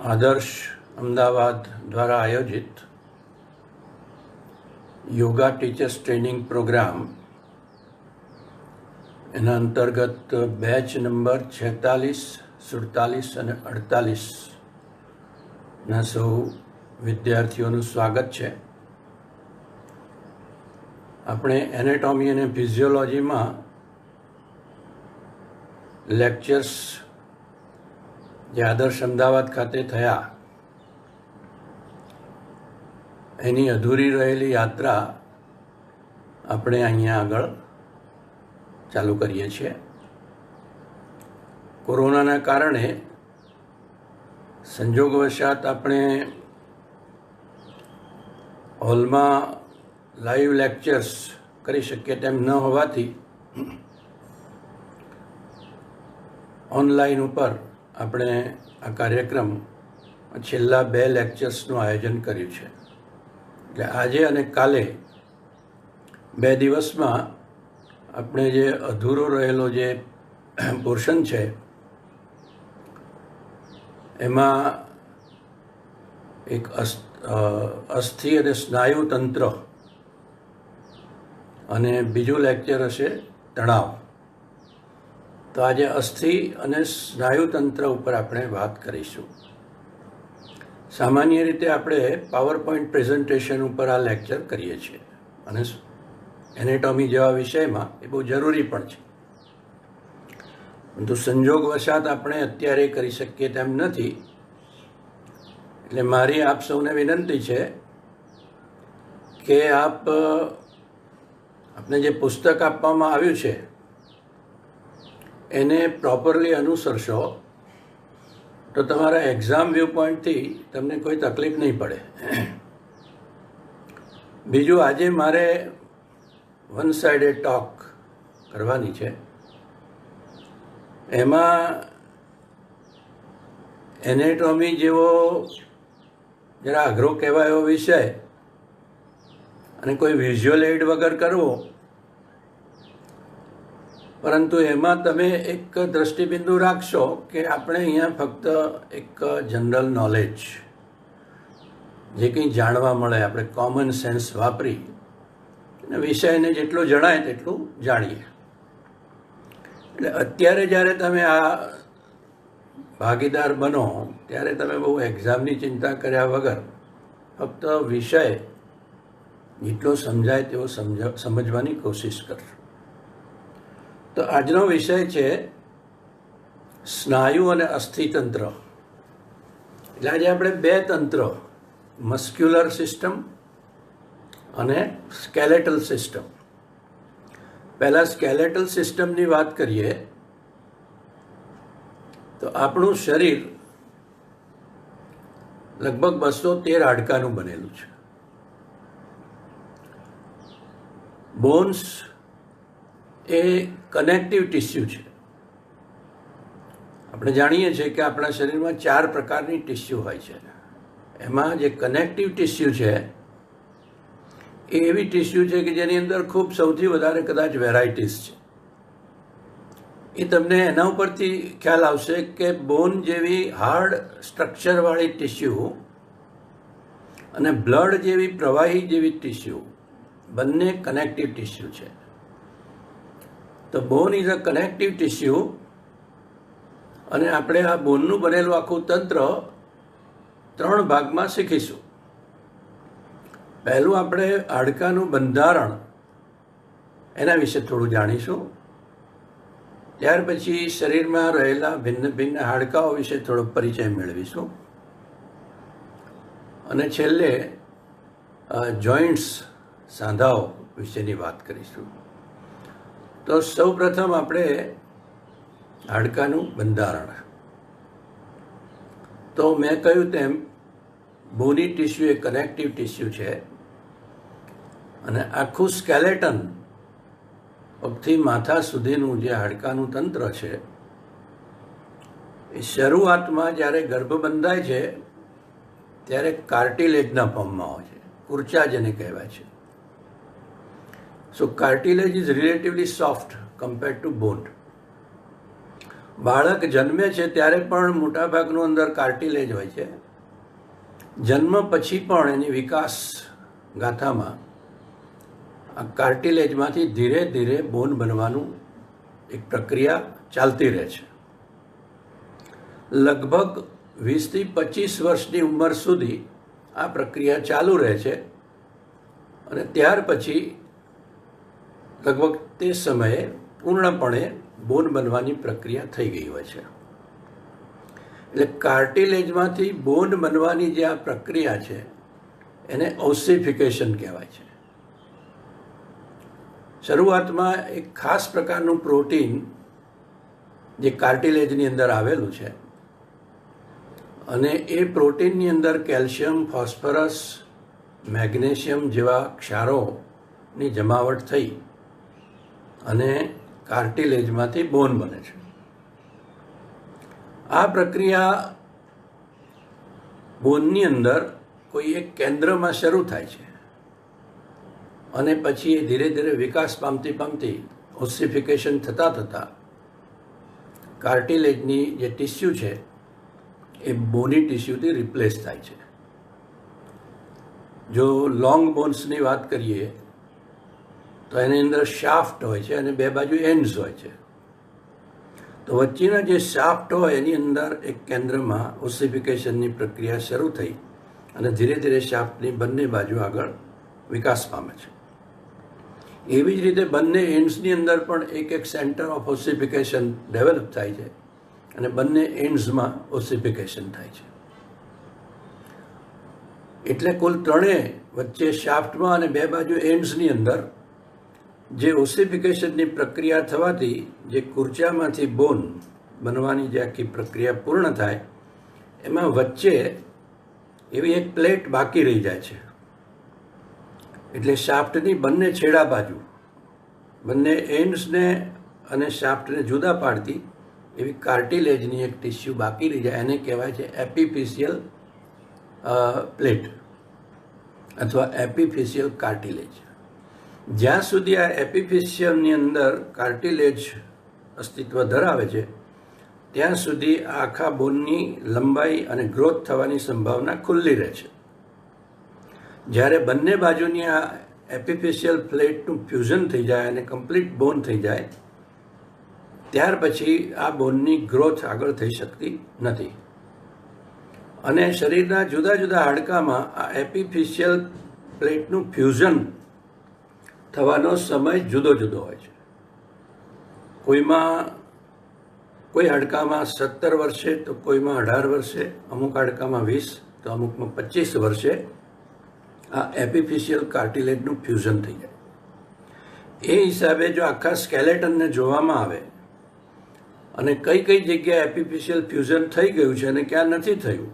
આદર્શ અમદાવાદ દ્વારા આયોજિત યોગા ટીચર્સ ટ્રેનિંગ પ્રોગ્રામ એના અંતર્ગત બેચ નંબર 46, 47 અને 48ના સૌ વિદ્યાર્થીઓનું સ્વાગત છે. આપણે એનેટોમી અને ફિઝિયોલોજીમાં લેક્ચર્સ જે આદર્શ અમદાવાદ ખાતે થયા એની અધૂરી રહેલી યાત્રા આપણે અહીંયા આગળ ચાલુ કરીએ છીએ. કોરોનાના કારણે સંજોગવશાત આપણે હોલમાં લાઈવ લેક્ચર્સ કરી શકીએ તેમ ન હોવાથી ઓનલાઈન ઉપર આપણે આ કાર્યક્રમ છેલ્લા 2 લેક્ચર્સનું આયોજન કર્યું છે. એટલે આજે અને કાલે 2 દિવસમાં આપણે જે અધૂરો રહેલો જે પોર્શન છે એમાં એક અસ્થિ અને સ્નાયુ તંત્ર અને બીજું લેક્ચર હશે તણાવ. તો આજે અસ્થિ અને સ્નાયુ તંત્ર ઉપર આપણે વાત કરીશું. સામાન્ય રીતે આપણે પાવર પોઈન્ટ પ્રેઝન્ટેશન ઉપર આ લેક્ચર કરીએ છીએ અને એનેટોમી જેવા વિષયમાં એ બહુ જરૂરી પણ છે, પરંતુ સંજોગવશાત આપણે અત્યારે કરી શકીએ તેમ નથી. એટલે મારી આપ સૌને વિનંતી છે કે આપને જે પુસ્તક આપવામાં આવ્યું છે એને પ્રોપરલી અનુસરશો તો તમારા એક્ઝામ વ્યૂ પોઈન્ટથી તમને કોઈ તકલીફ નહીં પડે. બીજું, આજે મારે વન સાઇડેડ ટોક કરવાની છે. એમાં એનેટોમી જેવો જરા અઘરો કહેવાય એવો વિષય અને કોઈ વિઝ્યુઅલ એડ વગર કરવો, પરંતુ એમાં તમે એક દ્રષ્ટિબિંદુ રાખશો કે આપણે અહીંયા ફક્ત એક જનરલ નોલેજ જે કંઈ જાણવા મળે આપણે કોમન સેન્સ વાપરી અને વિષયને જેટલું જણાય તેટલું જાણીએ. એટલે અત્યારે જ્યારે તમે આ ભાગીદાર બનો ત્યારે તમે બહુ એક્ઝામની ચિંતા કર્યા વગર ફક્ત વિષય જેટલો સમજાય તેવો સમજવાની કોશિશ કરશો. તો આજનો વિષય છે સ્નાયુ અને અસ્થિતંત્ર. એટલે આજે આપણે 2 તંત્ર, મસ્ક્યુલર સિસ્ટમ અને સ્કેલેટલ સિસ્ટમ. પહેલાં સ્કેલેટલ સિસ્ટમની વાત કરીએ તો આપણું શરીર લગભગ 213 હાડકાનું બનેલું છે. બોન્સ એ કનેક્ટિવ ટિશ્યુ છે. આપણે જાણીએ છીએ કે આપણા શરીરમાં 4 પ્રકારની ટિશ્યુ હોય છે. એમાં જે કનેક્ટિવ ટિશ્યુ છે એ એવી ટિશ્યુ છે કે જેની અંદર ખૂબ સૌથી વધારે કદાચ વેરાયટીઝ છે. એ તમને એના ઉપરથી ખ્યાલ આવશે કે બોન જેવી હાર્ડ સ્ટ્રક્ચરવાળી ટિશ્યુ અને બ્લડ જેવી પ્રવાહી જેવી ટિશ્યુ બંને કનેક્ટિવ ટિશ્યુ છે. તો બોન ઇઝ અ કનેક્ટિવ ટિશ્યુ અને આપણે આ બોનનું બનેલું આખું તંત્ર 3 ભાગમાં શીખીશું. પહેલું આપણે હાડકાનું બંધારણ એના વિશે થોડું જાણીશું. ત્યાર પછી શરીરમાં રહેલા ભિન્ન ભિન્ન હાડકાઓ વિશે થોડો પરિચય મેળવીશું અને છેલ્લે જોઈન્ટ્સ, સાંધાઓ વિશેની વાત કરીશું. તો સૌ પ્રથમ આપણે હાડકાનું બંધારણ. તો મેં કહ્યું તેમ બોની ટિશ્યુ એ કનેક્ટિવ ટિશ્યુ છે અને આખું સ્કેલેટન પગથી માથા સુધીનું જે હાડકાનું તંત્ર છે એ શરૂઆતમાં જ્યારે ગર્ભ બંધાય છે ત્યારે કાર્ટિલેજના ફોર્મમાં હોય છે, કુર્ચા જેને કહેવાય છે. So cartilage is relatively soft compared to bone. બાળક જન્મે છે ત્યારે પણ મોટાભાગનું અંદર કાર્ટિલેજ હોય છે. જન્મ પછી પણ એની વિકાસ ગાથામાં આ કાર્ટિલેજમાંથી ધીરે ધીરે બોન બનવાનું એક પ્રક્રિયા ચાલતી રહે છે. લગભગ 20 થી 25 વર્ષની ઉંમર સુધી આ પ્રક્રિયા ચાલુ રહે છે અને ત્યાર પછી લગભગ તે સમયે પૂર્ણપણે બોન બનવાની પ્રક્રિયા થઈ ગઈ હોય છે. એટલે કાર્ટિલેજમાંથી બોન બનવાની જે આ પ્રક્રિયા છે એને ઓસિફિકેશન કહેવાય છે. શરૂઆતમાં એક ખાસ પ્રકારનું પ્રોટીન જે કાર્ટિલેજની અંદર આવેલું છે અને એ પ્રોટીનની અંદર કેલ્શિયમ, ફોસ્ફરસ, મેગ્નેશિયમ જેવા ક્ષારોની જમાવટ થઈ અને કાર્ટિલેજમાંથી બોન બને છે. આ પ્રક્રિયા બોનની અંદર કોઈ એક કેન્દ્રમાં શરૂ થાય છે અને પછી એ ધીરે ધીરે વિકાસ પામતી ઓસિફિકેશન થતાં કાર્ટિલેજની જે ટિશ્યુ છે એ બોની ટિશ્યુથી રિપ્લેસ થાય છે. જો લોંગ બોન્સની વાત કરીએ તો એની અંદર શાફ્ટ હોય છે અને બે બાજુ એન્ડ્સ હોય છે. તો વચ્ચેના જે શાફ્ટ હોય એની અંદર એક કેન્દ્રમાં ઓસિફિકેશનની પ્રક્રિયા શરૂ થઈ અને ધીરે ધીરે શાફ્ટની બંને બાજુ આગળ વિકાસ પામે છે. એવી જ રીતે બંને એન્ડ્સની અંદર પણ એક સેન્ટર ઓફ ઓસિફિકેશન ડેવલપ થાય છે અને બંને એન્ડ્સમાં ઓસિફિકેશન થાય છે. એટલે કુલ ત્રણેય વચ્ચે શાફ્ટમાં અને બે બાજુ એન્ડ્સની અંદર જે ઓસિફિકેશનની પ્રક્રિયા થવાથી જે કુરચામાંથી બોન બનવાની જે આખી પ્રક્રિયા પૂર્ણ થાય એમાં વચ્ચે એવી એક પ્લેટ બાકી રહી જાય છે. એટલે શાફ્ટની બંને છેડા બાજુ બંને એન્ડ્સને અને શાફ્ટને જુદા પાડતી એવી કાર્ટિલેજની એક ટિશ્યુ બાકી રહી જાય. એને કહેવાય છે એપિફિશિયલ પ્લેટ અથવા એપિફિશિયલ કાર્ટિલેજ. જ્યાં સુધી આ એપિફિશિયલની અંદર કાર્ટિલેજ અસ્તિત્વ ધરાવે છે ત્યાં સુધી આ આખા બોનની લંબાઈ અને ગ્રોથ થવાની સંભાવના ખુલ્લી રહે છે. જ્યારે બંને બાજુની આ એપિફિશિયલ પ્લેટનું ફ્યુઝન થઈ જાય અને કમ્પ્લીટ બોન થઈ જાય ત્યાર પછી આ બોનની ગ્રોથ આગળ થઈ શકતી નથી. અને શરીરના જુદા જુદા હાડકામાં આ એપિફિશિયલ પ્લેટનું ફ્યુઝન થવાનો સમય જુદો જુદો હોય છે. કોઈ હાડકામાં 17 વર્ષે તો કોઈમાં 18 વર્ષે, અમુક હાડકામાં 20 તો અમુકમાં 25 વર્ષે આ એપિફિશિયલ કાર્ટિલેજનું ફ્યુઝન થઈ જાય. એ હિસાબે જો આખા સ્કેલેટનને જોવામાં આવે અને કઈ કઈ જગ્યાએ એપિફિશિયલ ફ્યુઝન થઈ ગયું છે અને ક્યાં નથી થયું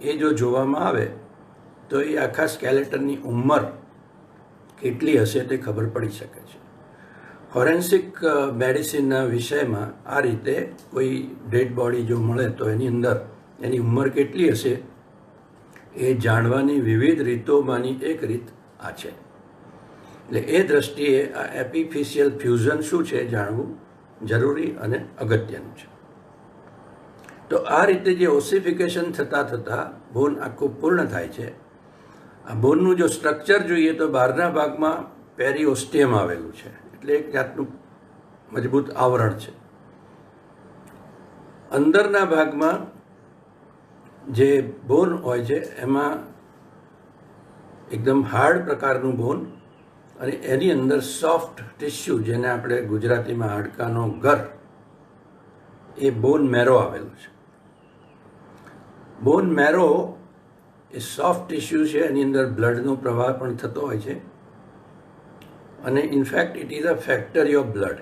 એ જો જોવામાં આવે તો એ આખા સ્કેલેટનની ઉંમર કેટલી હશે તે ખબર પડી શકે છે. ફોરેન્સિક મેડિસિનના વિષયમાં આ રીતે કોઈ ડેડ બોડી જો મળે તો એની અંદર એની ઉંમર કેટલી હશે એ જાણવાની વિવિધ રીતોમાંની એક રીત આ છે. એટલે એ દ્રષ્ટિએ આ એપિફિશિયલ ફ્યુઝન શું છે જાણવું જરૂરી અને અગત્યનું છે. તો આ રીતે જે ઓસિફિકેશન થતાં બોન આખું પૂર્ણ થાય છે. આ બોનનું જો સ્ટ્રક્ચર જોઈએ તો બહારના ભાગમાં પેરીઓસ્ટિયમ આવેલું છે, એટલે એક જાતનું મજબૂત આવરણ છે. અંદરના ભાગમાં જે બોન હોય છે એમાં એકદમ હાર્ડ પ્રકારનું બોન અને એની અંદર સોફ્ટ ટિશ્યુ જેને આપણે ગુજરાતીમાં હાડકાનો ગર એ બોન મેરો આવેલું છે. બોન મેરો એ સોફ્ટ ટિશ્યુ છે, એની અંદર બ્લડનો પ્રવાહ પણ થતો હોય છે અને in fact it is a factory of blood.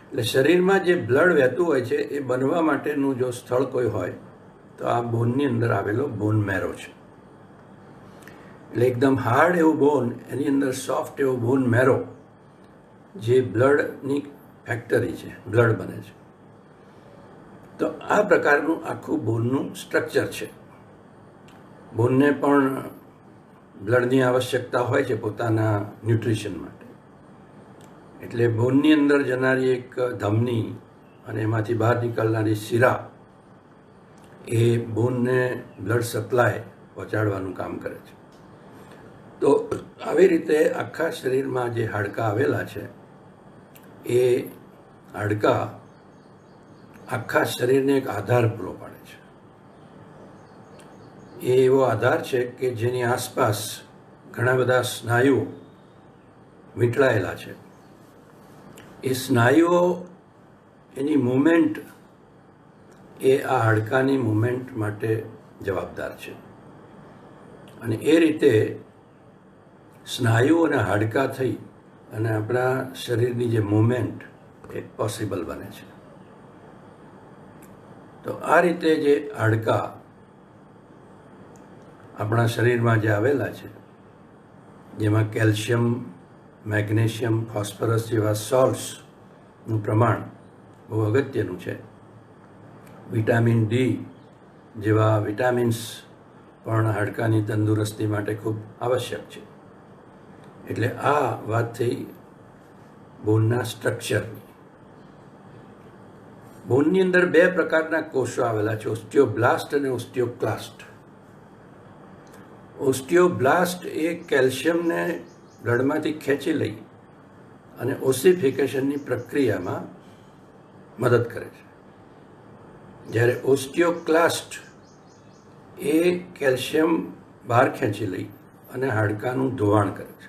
એટલે શરીરમાં જે બ્લડ વહેતું હોય છે એ બનવા માટેનું જો સ્થળ કોઈ હોય તો આ બોનની અંદર આવેલો બોન મેરો છે. એટલે એકદમ હાર્ડ એવું બોન, એની અંદર સોફ્ટ એવું બોન મેરો જે બ્લડની ફેક્ટરી છે, બ્લડ બને છે. તો આ પ્રકારનું આખું બોનનું સ્ટ્રક્ચર છે. બોનને પણ બ્લડની આવશ્યકતા હોય છે પોતાના ન્યુટ્રિશન માટે. એટલે બોનની અંદર જનારી એક ધમની અને એમાંથી બહાર નીકળનારી શીરા એ બોનને બ્લડ સપ્લાય પહોંચાડવાનું કામ કરે છે. તો આવી રીતે આખા શરીરમાં જે હાડકાં આવેલા છે એ હાડકાં આખા શરીરને એક આધાર પૂરો પાડે છે. એ એવો આધાર છે કે જેની આસપાસ ઘણા બધા સ્નાયુઓ વીંટળાયેલા છે. એ સ્નાયુઓ એની મૂવમેન્ટ એ આ હાડકાની મૂવમેન્ટ માટે જવાબદાર છે. અને એ રીતે સ્નાયુઓ અને હાડકાં થઈ અને આપણા શરીરની જે મૂવમેન્ટ એ પોસિબલ બને છે. તો આ રીતે જે હાડકાં આપણા શરીરમાં જે આવેલા છે, જેમાં કેલ્શિયમ, મેગ્નેશિયમ, ફોસ્ફરસ જેવા સોલ્ટ્સનું પ્રમાણ બહુ અગત્યનું છે. વિટામિન ડી જેવા વિટામિન્સ પણ હાડકાની તંદુરસ્તી માટે ખૂબ આવશ્યક છે. એટલે આ વાત થઈ બોનના સ્ટ્રક્ચરની. બોનની અંદર બે પ્રકારના કોષો આવેલા છે, ઓસ્ટિયોબ્લાસ્ટ અને ઓસ્ટિયોક્લાસ્ટ. ઓસ્ટિયોબ્લાસ્ટ એ કેલ્શિયમને બ્લડમાંથી ખેંચી લઈ અને ઓસિફિકેશનની પ્રક્રિયામાં મદદ કરે છે, જ્યારે ઓસ્ટિયોક્લાસ્ટ એ કેલ્શિયમ બહાર ખેંચી લઈ અને હાડકાનું ધોવાણ કરે છે.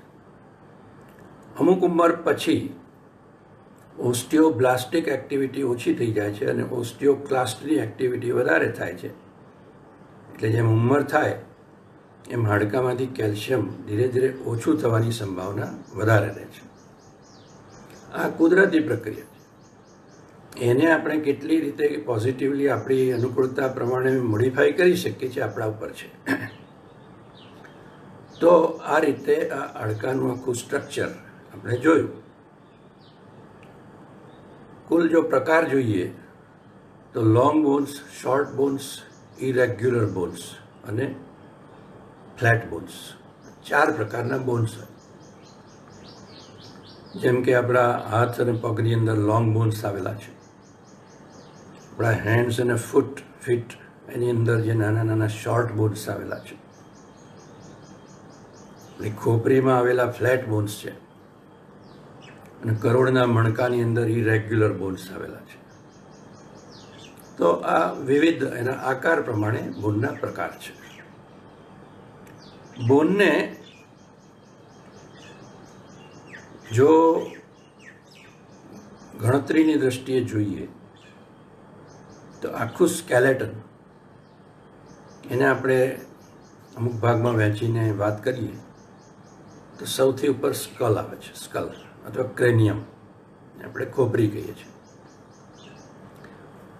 અમુક ઉંમર પછી ઓસ્ટિયોબ્લાસ્ટિક એક્ટિવિટી ઓછી થઈ જાય છે અને ઓસ્ટિયોક્લાસ્ટની એક્ટિવિટી વધારે થાય છે. એટલે જેમ ઉંમર થાય એમ હાડકામાંથી કેલ્શિયમ ધીરે ધીરે ઓછું થવાની સંભાવના વધારે રહે છે. આ કુદરતી પ્રક્રિયા છે. એને આપણે કેટલી રીતે પોઝિટિવલી આપણી અનુકૂળતા પ્રમાણે મોડિફાઈ કરી શકીએ છીએ આપણા ઉપર છે. તો આ રીતે આ હાડકાનું આખું સ્ટ્રક્ચર આપણે જોયું. કુલ જો પ્રકાર જોઈએ તો long bones, short bones, irregular bones અને ફ્લેટ બોન્સ, 4 પ્રકારના બોન્સ હોય. જેમ કે આપણા હાથ અને પગની અંદર લોંગ બોન્સ આવેલા છે. આપણા હેન્ડ્સ અને ફીટ એની અંદર જે નાના નાના શોર્ટ બોન્સ આવેલા છે. આપણી ખોપરીમાં આવેલા ફ્લેટ બોન્સ છે અને કરોડના મણકાની અંદર ઇરેગ્યુલર બોન્સ આવેલા છે. તો આ વિવિધ એના આકાર પ્રમાણે બોનના પ્રકાર છે. બોનને જો ગણતરીની દ્રષ્ટિએ જોઈએ તો આખું સ્કેલેટન એને આપણે અમુક ભાગમાં વહેંચીને વાત કરીએ તો સૌથી ઉપર સ્કલ આવે છે, સ્કલ અથવા ક્રેનિયમ, આપણે ખોપરી કહીએ છીએ.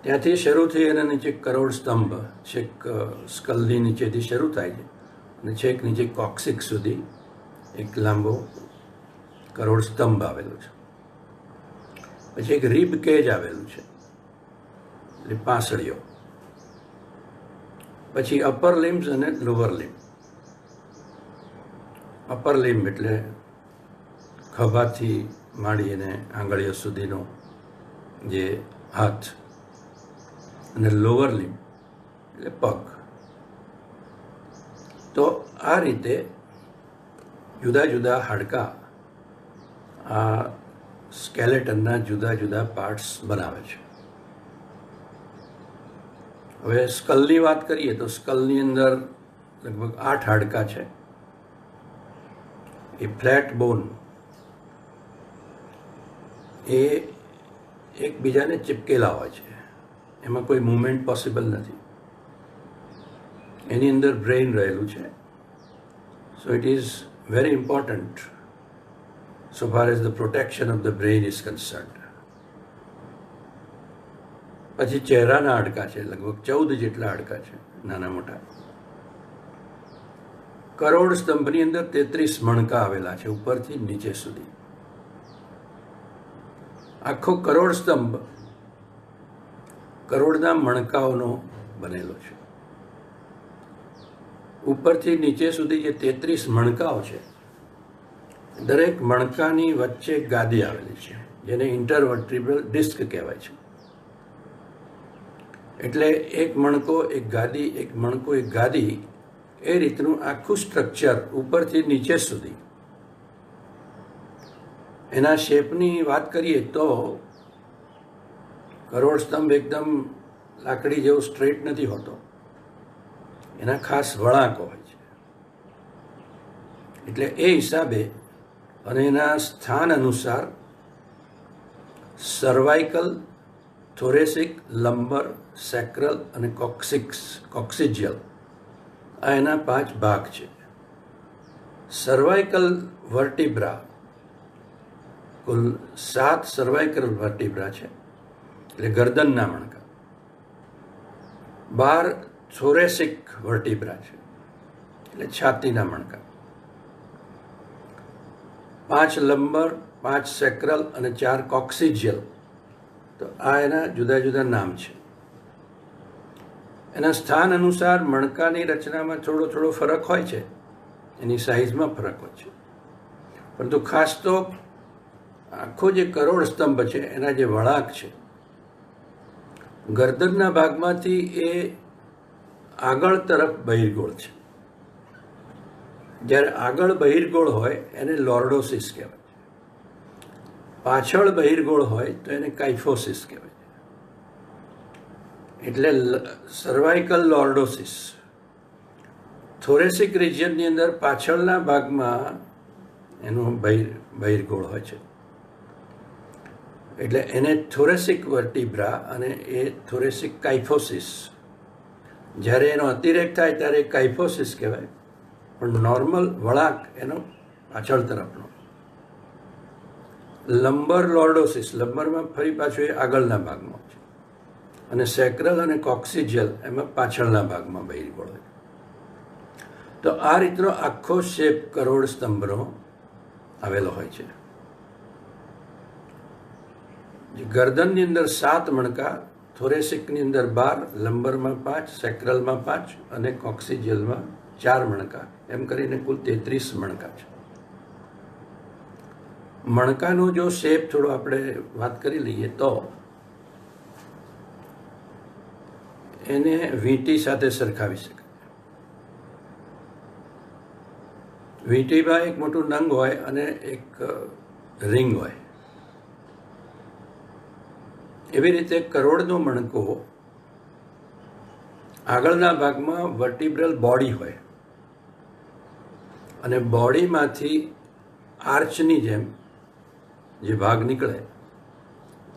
ત્યાંથી શરૂ થઈ એના નીચે કરોડ સ્તંભ છેક સ્કલની નીચેથી શરૂ થાય છે અને છેક નીચે કોક્સિક્સ સુધી એક લાંબો કરોડ સ્તંભ આવેલો છે. પછી એક રીબ કેજ આવેલું છે, એટલે પાંસળીઓ. પછી અપર લિમ્સ અને લોઅર લિમ્બ. અપર લિમ્બ એટલે ખભાથી માંડીને આંગળીઓ સુધીનો જે હાથ, અને લોઅર લિમ્બ એટલે પગ. તો આ રીતે જુદા જુદા હાડકાં આ સ્કેલેટનના જુદા જુદા પાર્ટ્સ બનાવે છે. હવે સ્કલની વાત કરીએ તો સ્કલની અંદર લગભગ 8 હાડકાં છે. એ ફ્લેટ બોન એ એકબીજાને ચિપકેલા હોય છે, એમાં કોઈ મૂવમેન્ટ પોસિબલ નથી. એની અંદર બ્રેઇન રહેલું છે. સો it is very important so far as the protection of the brain is concerned. પછી ચહેરાના હાડકાં છે, લગભગ 14 જેટલા હાડકાં છે, નાના મોટા. કરોડ સ્તંભની અંદર 33 મણકા આવેલા છે, ઉપરથી નીચે સુધી. આખો કરોડ સ્તંભ કરોડના મણકાઓનો બનેલો છે. ઉપરથી નીચે સુધી જે 33 મણકાઓ છે, દરેક મણકાની વચ્ચે ગાદી આવેલી છે, જેને ઇન્ટરવર્ટિબ્રલ ડિસ્ક કહેવાય છે. એટલે એક મણકો એક ગાદી, એક મણકો એક ગાદી, એ રીતનું આખું સ્ટ્રક્ચર ઉપરથી નીચે સુધી. એના શેપની વાત કરીએ તો કરોડ સ્તંભ એકદમ લાકડી જેવો સ્ટ્રેટ નથી હોતો, એના ખાસ વળાંકો હોય છે. એટલે એ હિસાબે અને એના સ્થાન અનુસાર સર્વાઇકલ, થોરેસિક, લંબર, સેક્રલ અને કોક્સિજિયલ, આ એના 5 ભાગ છે. સર્વાઇકલ વર્ટિબ્રા, કુલ 7 સર્વાઇકલ વર્ટિબ્રા છે, એટલે ગરદનના મણકા. 12 થોરેસિક વર્ટિબ્રા છે, એટલે છાતીના મણકા. 5 લંબર, 5 સેક્રલ અને 4 કોક્સિજિયલ. તો આ એના જુદા જુદા નામ છે. એના સ્થાન અનુસાર મણકાની રચનામાં થોડો ફરક હોય છે, એની સાઇઝમાં ફરક હોય છે, પરંતુ ખાસ તો આખો જે કરોડ સ્તંભ છે એના જે વળાંક છે, ગરદનના ભાગમાંથી એ આગળ તરફ બહિર્ગોળ છે. જ્યારે આગળ બહિર્ગોળ હોય એને લોર્ડોસિસ કહેવાય છે, પાછળ બહિર્ગોળ હોય તો એને કાઇફોસિસ કહેવાય છે. એટલે સર્વાઇકલ લોર્ડોસિસ. થોરેસિક રિજિયનની અંદર પાછળના ભાગમાં એનું બહિર્ગોળ હોય છે, એટલે એને થોરેસિક વર્ટિબ્રા અને એ થોરેસિક કાઇફોસિસ. જ્યારે એનો અતિરેક થાય ત્યારે કાઇફોસિસ કહેવાય, પણ નોર્મલ વળાંક એનો પાછળ તરફનો. લંબર લોર્ડોસિસ, લંબરમાં ફરી પાછું એ આગળના ભાગમાં છે, અને સેક્રલ અને કોક્સિજિયલ એમાં પાછળના ભાગમાં બહિર્ગોળ હોય. તો આ રીતનો આખો શેપ કરોડ સ્તંભનો આવેલો હોય છે. ગરદનની અંદર 7 મણકા, થોરેસિકની અંદર 12, લંબરમાં 5, સેક્રલમાં 5 અને કોક્સિજિયલમાં 4 મણકા, એમ કરીને કુલ 33 મણકા છે. મણકાનો જો શેપ થોડો આપણે વાત કરી લઈએ તો એને વીંટી સાથે સરખાવી શકાય. વીંટીમાં એક મોટું નંગ હોય અને એક રિંગ હોય. એવી રીતે કરોડનો મણકો આગળના ભાગમાં વર્ટિબ્રલ બોડી હોય અને બોડીમાંથી આર્ચની જેમ જે ભાગ નીકળે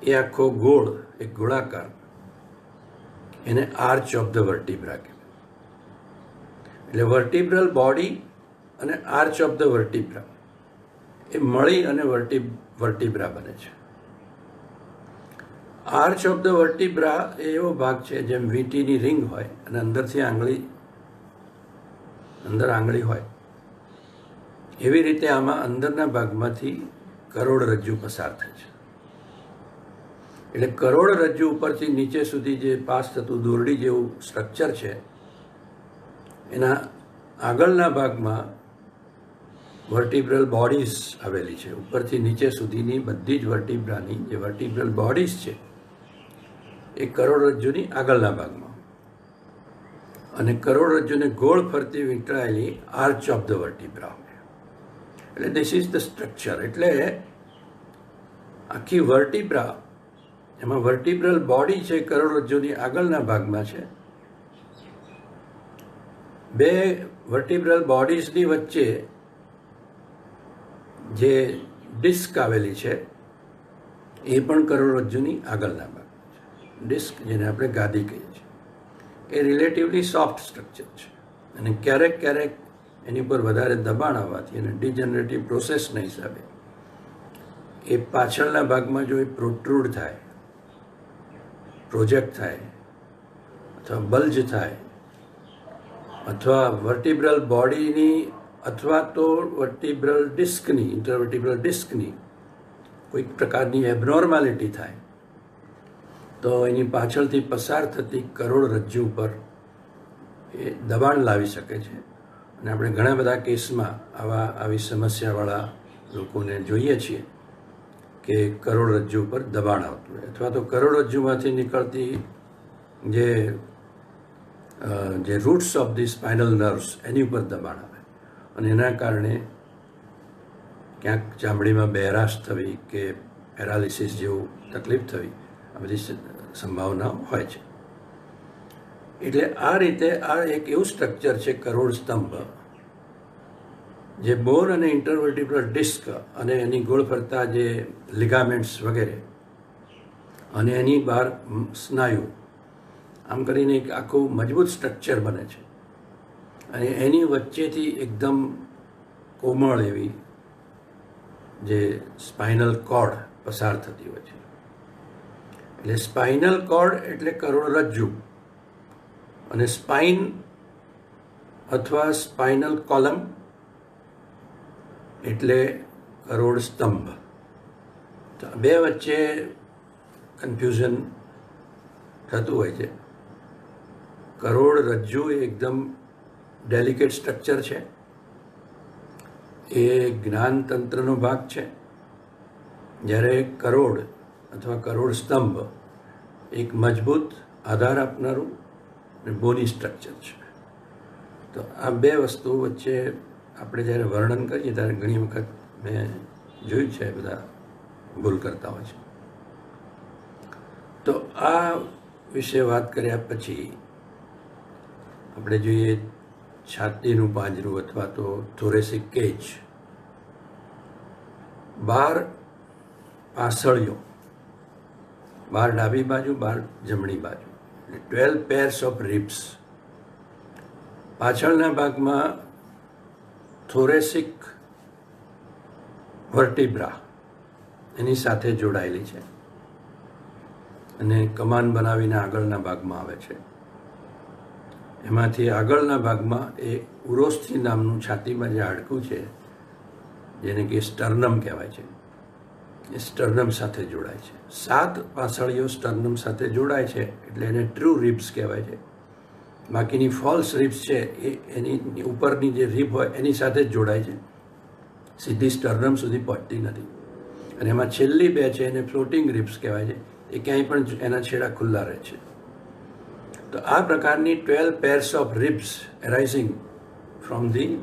એ આખો ગોળ, એક ગોળાકાર, એને આર્ચ ઓફ ધ વર્ટિબ્રા કહેવાય. એટલે વર્ટિબ્રલ બોડી અને આર્ચ ઓફ ધ વર્ટિબ્રા એ મળી અને વર્ટિબ્રા બને છે. આર્ચ ઓફ ધ વર્ટિબ્રા એ એવો ભાગ છે જેમ વીંટીની રિંગ હોય અને અંદરથી અંદર આંગળી હોય, એવી રીતે આમાં અંદરના ભાગમાંથી કરોડરજ્જુ પસાર થાય છે. એટલે કરોડરજ્જુ ઉપરથી નીચે સુધી જે પાસ થતું દોરડી જેવું સ્ટ્રક્ચર છે, એના આગળના ભાગમાં વર્ટિબ્રલ બોડીઝ આવેલી છે. ઉપરથી નીચે સુધીની બધી જ વર્ટિબ્રાની જે વર્ટિબ્રલ બોડીઝ છે એ કરોડરજ્જુની આગળના ભાગમાં, અને કરોડરજ્જુને ગોળ ફરતી વીંટળાયેલી આર્ચ ઓફ ધ વર્ટિબ્રા. એટલે ધીસ ઇઝ ધ સ્ટ્રક્ચર. એટલે આખી વર્ટિબ્રા, એમાં વર્ટિબ્રલ બોડી છે કરોડરજ્જુની આગળના ભાગમાં છે. 2 વર્ટિબ્રલ બોડીઝની વચ્ચે જે ડિસ્ક આવેલી છે એ પણ કરોડરજ્જુની આગળના ભાગમાં છે. ડિસ્ક, જેને આપણે ગાદી કહીએ છીએ, એ રિલેટિવલી સોફ્ટ સ્ટ્રક્ચર છે, અને ક્યારેક ક્યારેક એની પર વધારે દબાણ આવવાથી અને ડિજનરેટિવ પ્રોસેસના હિસાબે એ પાછળના ભાગમાં જો એ પ્રોટ્રુડ થાય, પ્રોજેક્ટ થાય અથવા બલ્જ થાય, અથવા વર્ટિબ્રલ બોડીની અથવા તો વર્ટિબ્રલ ડિસ્કની, ઇન્ટરવર્ટિબ્રલ ડિસ્કની કોઈક પ્રકારની એબનોર્માલિટી થાય, તો એની પાછળથી પસાર થતી કરોડરજ્જુ ઉપર એ દબાણ લાવી શકે છે. અને આપણે ઘણા બધા કેસમાં આવી સમસ્યાવાળા લોકોને જોઈએ છીએ કે કરોડરજ્જુ ઉપર દબાણ આવતું હોય, અથવા તો કરોડરજ્જુમાંથી નીકળતી જે roots of the spinal nerves એની ઉપર દબાણ આવે અને એના કારણે ક્યાંક ચામડીમાં બહેરાશ થવી કે પેરાલિસિસ જેવું તકલીફ થવી આ બધી સંભાવનાઓ હોય છે. એટલે આ રીતે આ એક એવું સ્ટ્રક્ચર છે કરોડ સ્તંભ, જે બોન અને ઇન્ટરવર્ટિબ્રલ ડિસ્ક અને એની ગોળ ફરતા જે લિગામેન્ટ્સ વગેરે અને એની બહાર સ્નાયુ, આમ કરીને એક આખું મજબૂત સ્ટ્રક્ચર બને છે. અને એની વચ્ચેથી એકદમ કોમળ એવી જે સ્પાઇનલ કોર્ડ પસાર થતી હોય છે. એટલે સ્પાઇનલ કોર્ડ એટલે કરોડરજ્જુ, અને સ્પાઇન અથવા સ્પાઇનલ કોલમ એટલે કરોડ સ્તંભ. તો બે વચ્ચે કન્ફ્યુઝન થતું હોય છે. કરોડરજ્જુ એ એકદમ ડેલિકેટ સ્ટ્રક્ચર છે, એ જ્ઞાનતંત્રનો ભાગ છે, જ્યારે કરોડ અથવા કરોડ સ્તંભ એક મજબૂત આધાર આપનારું અને બોની સ્ટ્રક્ચર છે. તો આ બે વસ્તુઓ વચ્ચે આપણે જ્યારે વર્ણન કરીએ ત્યારે ઘણી વખત મેં જોયું છે બધા ભૂલ કરતા હોય છે. તો આ વિશે વાત કર્યા પછી આપણે જોઈએ છાતીનું પાંજરું અથવા તો થોરેસિક કેજ. 12 પાસળીઓ, 12 ડાબી બાજુ, 12 જમણી બાજુ, 12 pairs ઓફ રિબ્સ. પાછળના ભાગમાં થોરેસિક વર્ટિબ્રા એની સાથે જોડાયેલી છે અને કમાન બનાવીને આગળના ભાગમાં આવે છે. એમાંથી આગળના ભાગમાં એ ઉરોસ્થિ નામનું છાતીમાં જે હાડકું છે, જેને કે સ્ટર્નમ કહેવાય છે, એ સ્ટર્નમ સાથે જોડાય છે. 7 પાસળીઓ સ્ટર્નમ સાથે જોડાય છે એટલે એને ટ્રુ રિબ્સ કહેવાય છે. બાકીની ફોલ્સ રિબ્સ છે એ એની ઉપરની જે રિબ હોય એની સાથે જ જોડાય છે, સીધી સ્ટર્નમ સુધી પહોંચતી નથી. અને એમાં છેલ્લી 2 છે એને ફ્લોટિંગ રિબ્સ કહેવાય છે, એ ક્યાંય પણ એના છેડા ખુલ્લા રહે છે. તો આ પ્રકારની 12 pairs of ribs arising from the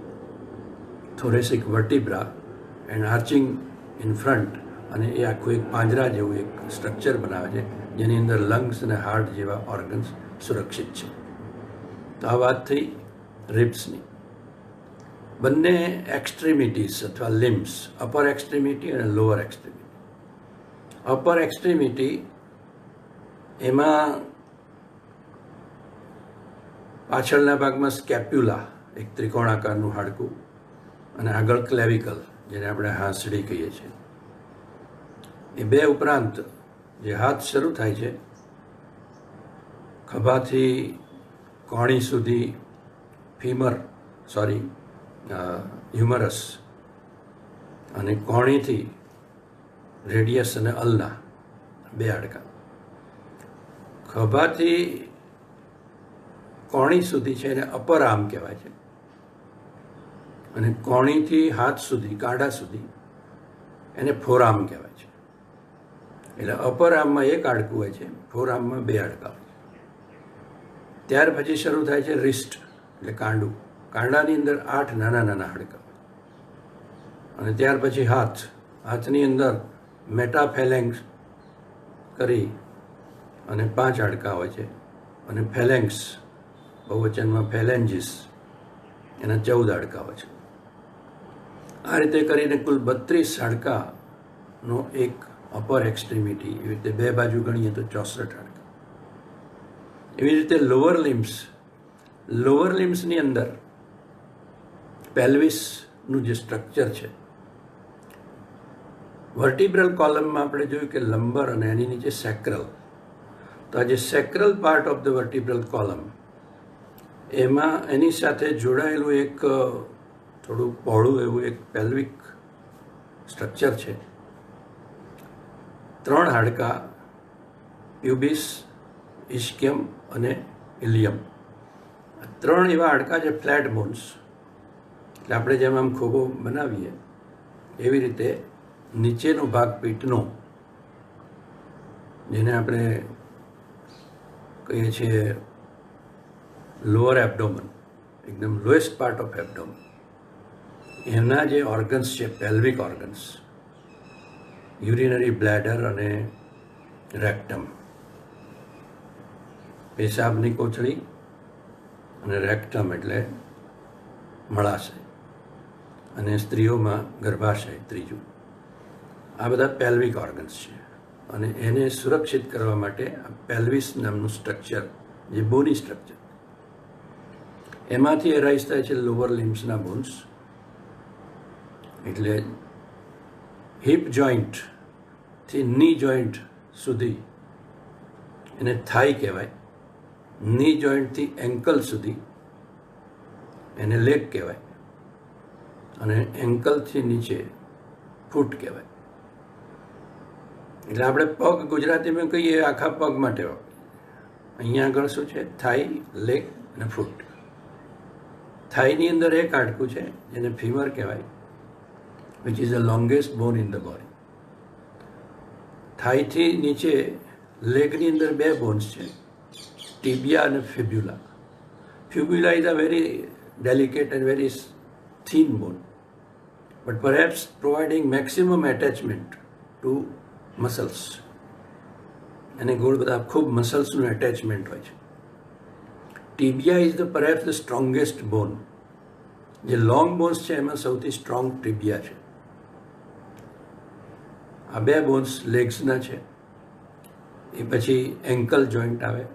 thoracic vertebra and arching in front, અને એ આખું એક પાંજરા જેવું એક સ્ટ્રક્ચર બનાવે છે જેની અંદર લંગ્સ અને હાર્ટ જેવા ઓર્ગન્સ સુરક્ષિત છે. તો આ વાત થઈ રિબ્સની. બંને એક્સ્ટ્રીમિટીઝ અથવા લિમ્સ, અપર એક્સ્ટ્રીમિટી અને લોઅર એક્સ્ટ્રીમિટી. અપર એક્સ્ટ્રીમિટી એમાં પાછળના ભાગમાં સ્કેપ્યુલા, એક ત્રિકોણાકારનું હાડકું, અને આગળ ક્લેવિકલ, જેને આપણે હાંસડી કહીએ છીએ. એ બે ઉપરાંત જે હાથ શરૂ થાય છે ખભાથી કોણી સુધી હ્યુમરસ, અને કોણીથી રેડિયસ અને અલ્ના, 2 હાડકાં. ખભાથી કોણી સુધી છે એને અપર આર્મ કહેવાય છે, અને કોણીથી હાથ સુધી, કાંડા સુધી એને ફોરઆર્મ કહેવાય છે. એટલે અપર આર્મમાં 1 હાડકું હોય છે, ફોરઆર્મમાં 2 હાડકાં હોય છે. ત્યાર પછી શરૂ થાય છે રિસ્ટ એટલે કાંડું. કાંડાની અંદર 8 નાના નાના હાડકાં હોય. અને ત્યાર પછી હાથની અંદર મેટાફેલેન્ક્સ કરી અને 5 હાડકાં હોય છે, અને ફેલેન્ક્સ બહુવચનમાં ફેલેન્જીસ, એના 14 હાડકાં હોય છે. આ રીતે કરીને કુલ 32 હાડકાંનો એક અપર એક્સ્ટ્રીમિટી, એવી રીતે 2 બાજુ ગણીએ તો 64 હાડકાં. એવી રીતે લોઅર લિમ્સની અંદર પેલ્વિસનું જે સ્ટ્રક્ચર છે, વર્ટિબ્રલ કોલમમાં આપણે જોયું કે લંબર અને એની નીચે સેક્રલ. તો આ જે સેક્રલ પાર્ટ ઓફ ધ વર્ટિબ્રલ કોલમ, એમાં એની સાથે જોડાયેલું એક થોડું પહોળું એવું એક પેલ્વિક સ્ટ્રક્ચર છે. 3 હાડકાં, પ્યુબિસ, ઇસ્કિયમ અને ઇલિયમ. 3 એવા હાડકાં છે ફ્લેટ બોન્સ. એટલે આપણે જેમ આમ ખોખો બનાવીએ એવી રીતે નીચેનો ભાગ પીઠનો, જેને આપણે કહીએ છીએ લોઅર એબડોમન, એકદમ લોએસ્ટ પાર્ટ ઓફ એબડોમન, એના જે ઓર્ગન્સ છે, પેલ્વિક ઓર્ગન્સ, યુરિનરી બ્લેડર અને રેક્ટમ, પેશાબની કોથળી અને રેક્ટમ એટલે મળાશય, અને સ્ત્રીઓમાં ગર્ભાશય ત્રીજું. આ બધા પેલ્વિક ઓર્ગન્સ છે અને એને સુરક્ષિત કરવા માટે આ પેલ્વિસ નામનું સ્ટ્રક્ચર, જે બોની સ્ટ્રક્ચર, એમાંથી એરાઇઝ થાય છે લોઅર લિમ્સના બોન્સ. એટલે હિપ જોઈન્ટથી ની જોઈન્ટ સુધી એને થાઈ કહેવાય, ની જોઈન્ટથી એન્કલ સુધી એને લેગ કહેવાય, અને એન્કલથી નીચે ફૂટ કહેવાય. એટલે આપણે પગ ગુજરાતીમાં કહીએ આખા પગ માટે. અહીંયા આગળ શું છે? થાઈ, લેગ અને ફૂટ. થાઈની અંદર એક હાડકું છે જેને ફીમર કહેવાય, which is the longest bone in the body. થાઈથી નીચે લેગની અંદર બે બોન્સ છે, ટીબિયા અને fibula. Fibula is a very delicate and very thin bone, but perhaps providing maximum attachment to muscles. એને ગોળ બધા ખૂબ મસલ્સનું એટેચમેન્ટ હોય છે. Tibia is the perhaps the strongest bone. જે લોંગ બોન્સ છે એમાં સૌથી સ્ટ્રોંગ ટીબિયા છે. આ બે બોન્સ લેગ્સના છે. એ પછી એન્કલ જોઈન્ટ આવે,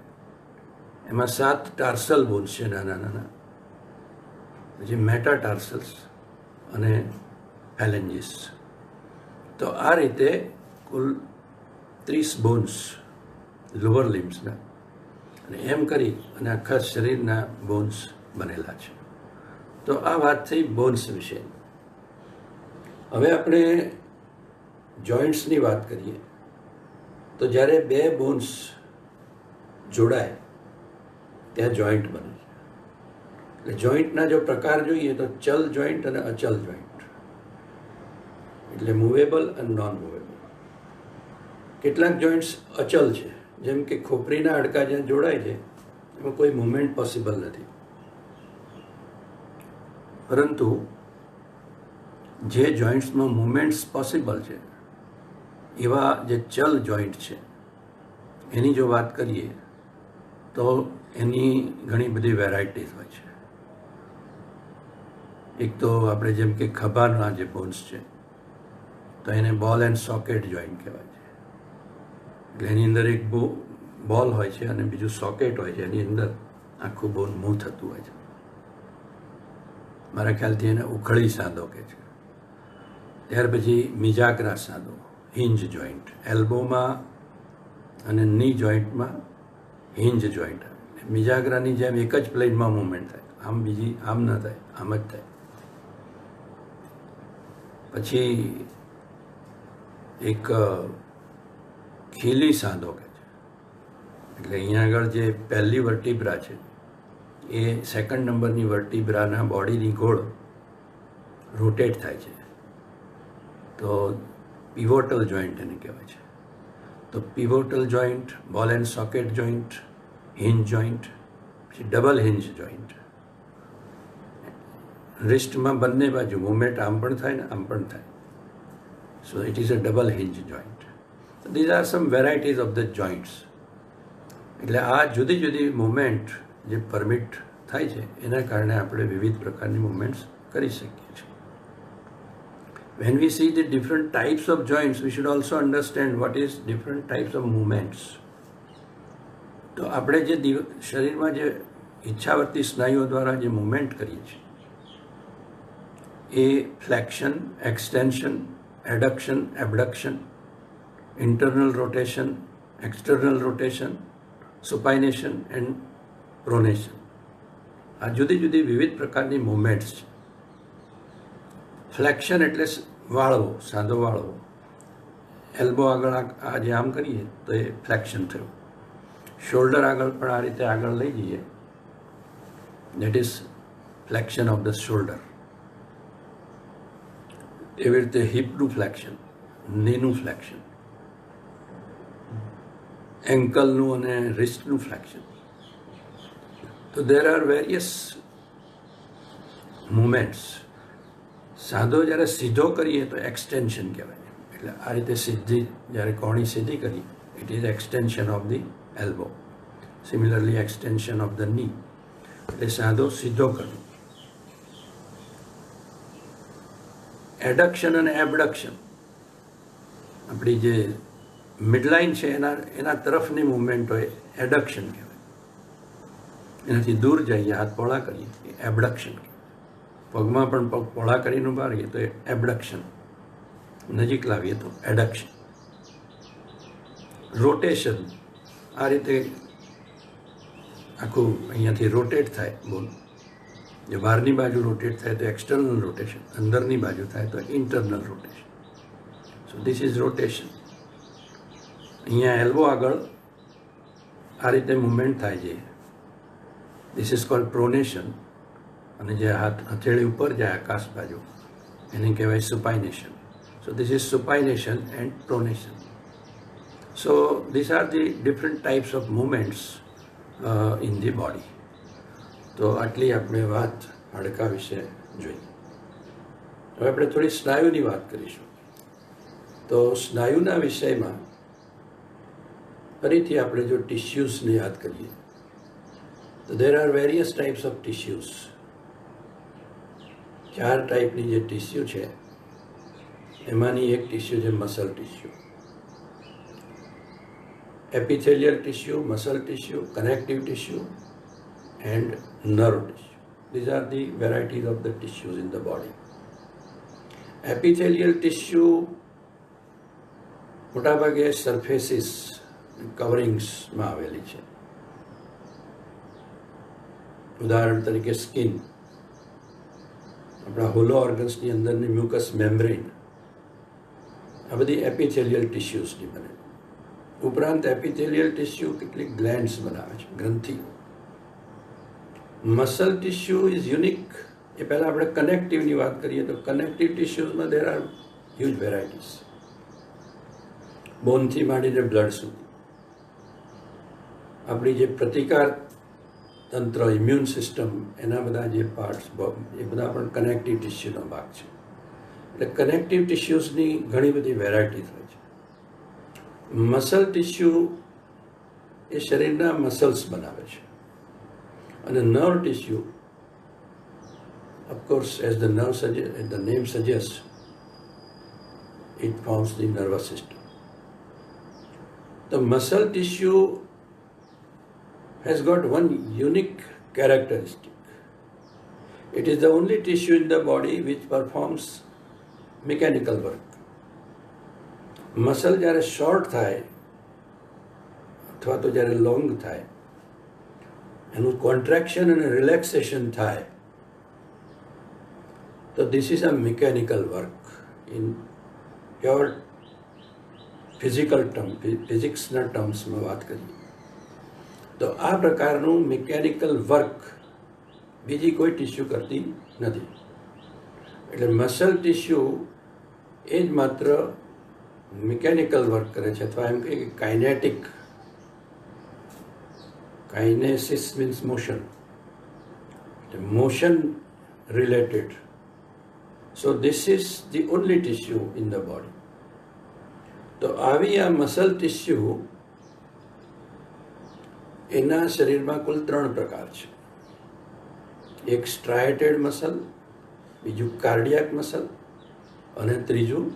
એમાં 7 ટાર્સલ બોન્સ છે નાના નાના, પછી મેટાટાર્સલ્સ અને ફેલેન્જીસ. તો આ રીતે કુલ 30 બોન્સ લોઅર લિમ્સના, અને એમ કરી અને આખા શરીરના બોન્સ બનેલા છે. તો આ વાત થઈ બોન્સ વિશે. હવે આપણે જોઈન્ટ્સની વાત કરીએ તો જ્યારે બે બોન્સ જોડાય ત્યાં જોઈન્ટ બને. એટલે જોઈન્ટના જો પ્રકાર જોઈએ તો ચલ જોઈન્ટ અને અચલ જોઈન્ટ, એટલે મૂવેબલ અને નોન મૂવેબલ. કેટલાક જોઈન્ટ્સ અચલ છે, જેમ કે ખોપરીના હાડકા જ્યાં જોડાય છે એમાં કોઈ મૂવમેન્ટ પોસિબલ નથી. પરંતુ જે જોઈન્ટ્સમાં મૂવમેન્ટ્સ પોસિબલ છે એવા જે ચલ જોઈન્ટ છે એની જો વાત કરીએ તો એની ઘણી બધી વેરાયટીઝ હોય છે. એક તો આપણે જેમ કે ખભાના જે બોન્સ છે તો એને બોલ એન્ડ સોકેટ જોઈન્ટ કહેવાય છે. એટલે એની અંદર એક બોલ હોય છે અને બીજું સોકેટ હોય છે, એની અંદર આખું બોન મૂવ થતું હોય છે. મારા ખ્યાલથી એને ઉખળી સાંધો કહે છે. ત્યાર પછી મિજાગ્રા સાંધો, હિંજ જોઈન્ટ, એલ્બોમાં અને ની જોઈન્ટમાં હિંજ જોઈન્ટ. મિજાગ્રાની જેમ એક જ પ્લેનમાં મૂવમેન્ટ થાય, આમ બીજી આમ ન થાય, આમ જ થાય. પછી એક ખીલી સાંધો કહે છે. એટલે અહીંયા આગળ જે પહેલી વર્ટિબ્રા છે એ સેકન્ડ નંબરની વર્ટિબ્રાના બોડીની ગોળ રોટેટ થાય છે, તો પિવોટલ જોઈન્ટ એને કહેવાય છે. તો પિવોટલ જોઈન્ટ, બોલ and socket joint, hinge joint, પછી ડબલ હિંજ જોઈન્ટ. રિસ્ટમાં બંને બાજુ મૂવમેન્ટ આમ પણ થાય ને આમ પણ થાય, સો it is a double hinge joint. These are some varieties of the joints. એટલે આ જુદી જુદી મૂવમેન્ટ જે પરમિટ થાય છે એના કારણે આપણે વિવિધ પ્રકારની મૂવમેન્ટ્સ કરી શકીએ છીએ. When we see the different types of joints, we should also understand what is different types of movements. તો આપણે જે શરીરમાં જે ઈચ્છાવર્તી સ્નાયુઓ દ્વારા જે મૂવમેન્ટ કરીએ છીએ એ flexion, extension, adduction, abduction, internal rotation, external rotation, supination and pronation, આ જુદી જુદી વિવિધ પ્રકારની મૂવમેન્ટ્સ છે. ફ્લેક્શન એટલે વાળવો, સાંધો વાળવો. એલ્બો આગળ આ જે આમ કરીએ તો એ ફ્લેક્શન થયું. શોલ્ડર આગળ પણ આ રીતે આગળ લઈ જઈએ, that is flexion of the shoulder. એવી રીતે હિપનું ફ્લેક્શન, નીનું ફ્લેક્શન, એન્કલનું અને રિસ્ટનું ફ્લેક્શન. તો દેર આર વેરિયસ મુમેન્ટ્સ. સાદો જ્યારે સીધો કરીએ તો એક્સટેન્શન કહેવાય. એટલે આ રીતે સીધી જ્યારે કોણી સીધી કરી, it is extension of the elbow. Similarly extension of the ની, એટલે સાદો સીધો કરવો. એડક્શન અને એબડક્શન, આપણી જે મિડલાઇન છે એના તરફની મુવમેન્ટ હોય એડક્શન કહેવાય. એનાથી દૂર જઈએ, હાથ પહોળા કરીએ એ એબડક્શન કહેવાય. પગમાં પણ પગ પહોળા કરીને ઉભા રહીએ તો એ એબડક્શન, નજીક લાવીએ તો એડક્શન. રોટેશન, આ રીતે આખું અહીંયાથી રોટેટ થાય બોલ. જો બહારની બાજુ રોટેટ થાય તો એક્સટર્નલ રોટેશન, અંદરની બાજુ થાય તો internal rotation. So this is rotation. અહીંયા એલ્બો આગળ આ રીતે મુવમેન્ટ થાય છે, ધીસ ઇઝ કોલ્ડ પ્રોનેશન. અને જે હથેળી ઉપર જાય આકાશ બાજુ એને કહેવાય supination. So this is supination and pronation. So this are the different types of movements in the body. તો આટલી આપણે વાત હાડકા વિશે જોઈ. હવે આપણે થોડી સ્નાયુની વાત કરીશું. તો સ્નાયુના વિષયમાં ફરીથી આપણે જો ટિશ્યુઝને યાદ કરીએ તો there are various types of tissues. 4 ટાઈપની જે ટિશ્યુ છે એમાંની એક ટિશ્યુ છે muscle tissue. Epithelial tissue, muscle tissue, connective tissue and nerve tissue. These are the varieties of the tissues in the body. Epithelial tissue મોટાભાગે surfaces, કવરિંગ્સમાં આવેલી છે. ઉદાહરણ તરીકે સ્કિન, આપણા હોલો ઓર્ગન્સની અંદરની મ્યુકસ મેમ્બ્રેન, આ બધી એપિથેલિયલ ટિશ્યુઝની બને. ઉપરાંત એપિથેલિયલ ટિશ્યુ કેટલીક ગ્લેન્ડ્સ બનાવે છે, ગ્રંથિઓ. Muscle tissue is unique. એ પહેલાં આપણે કનેક્ટિવની વાત કરીએ તો કનેક્ટિવ ટિશ્યુઝમાં દેર આર હ્યુજ વેરાયટીઝ. બોનથી માંડીને બ્લડ સુધી. આપણી જે પ્રતિકાર તંત્ર, ઇમ્યુન સિસ્ટમ, એના બધા જે પાર્ટ્સ એ બધા પણ કનેક્ટિવ ટિશ્યુનો ભાગ છે. એટલે કનેક્ટિવ ટિશ્યુઝની ઘણી બધી વેરાયટીઝ હોય છે. મસલ ટિશ્યુ એ શરીરના મસલ્સ બનાવે છે. અને nerve tissue, of course as the name suggest, it forms the nervous system. The muscle tissue has got one unique characteristic. It is the only tissue in the body which performs mechanical work. Muscle જ્યારે short થાય અથવા તો જ્યારે long થાય, એનું contraction અને relaxation થાય તો this is a mechanical work. In pure physical term, ફિઝિક્સના ટર્મ્સમાં વાત કરીએ તો આ પ્રકારનું મિકેનિકલ વર્ક બીજી કોઈ ટિશ્યુ કરતી નથી. એટલે મસલ ટિશ્યુ એ જ માત્ર મિકેનિકલ વર્ક કરે છે, અથવા એમ કહીએ કે kinetic. Kinesis means motion, motion related. So this is the only tissue in the body. તો આવી આ મસલ ટિશ્યુ એના શરીરમાં કુલ 3 પ્રકાર છે. એક સ્ટ્રાયેટેડ મસલ, બીજું કાર્ડિયાક મસલ અને ત્રીજું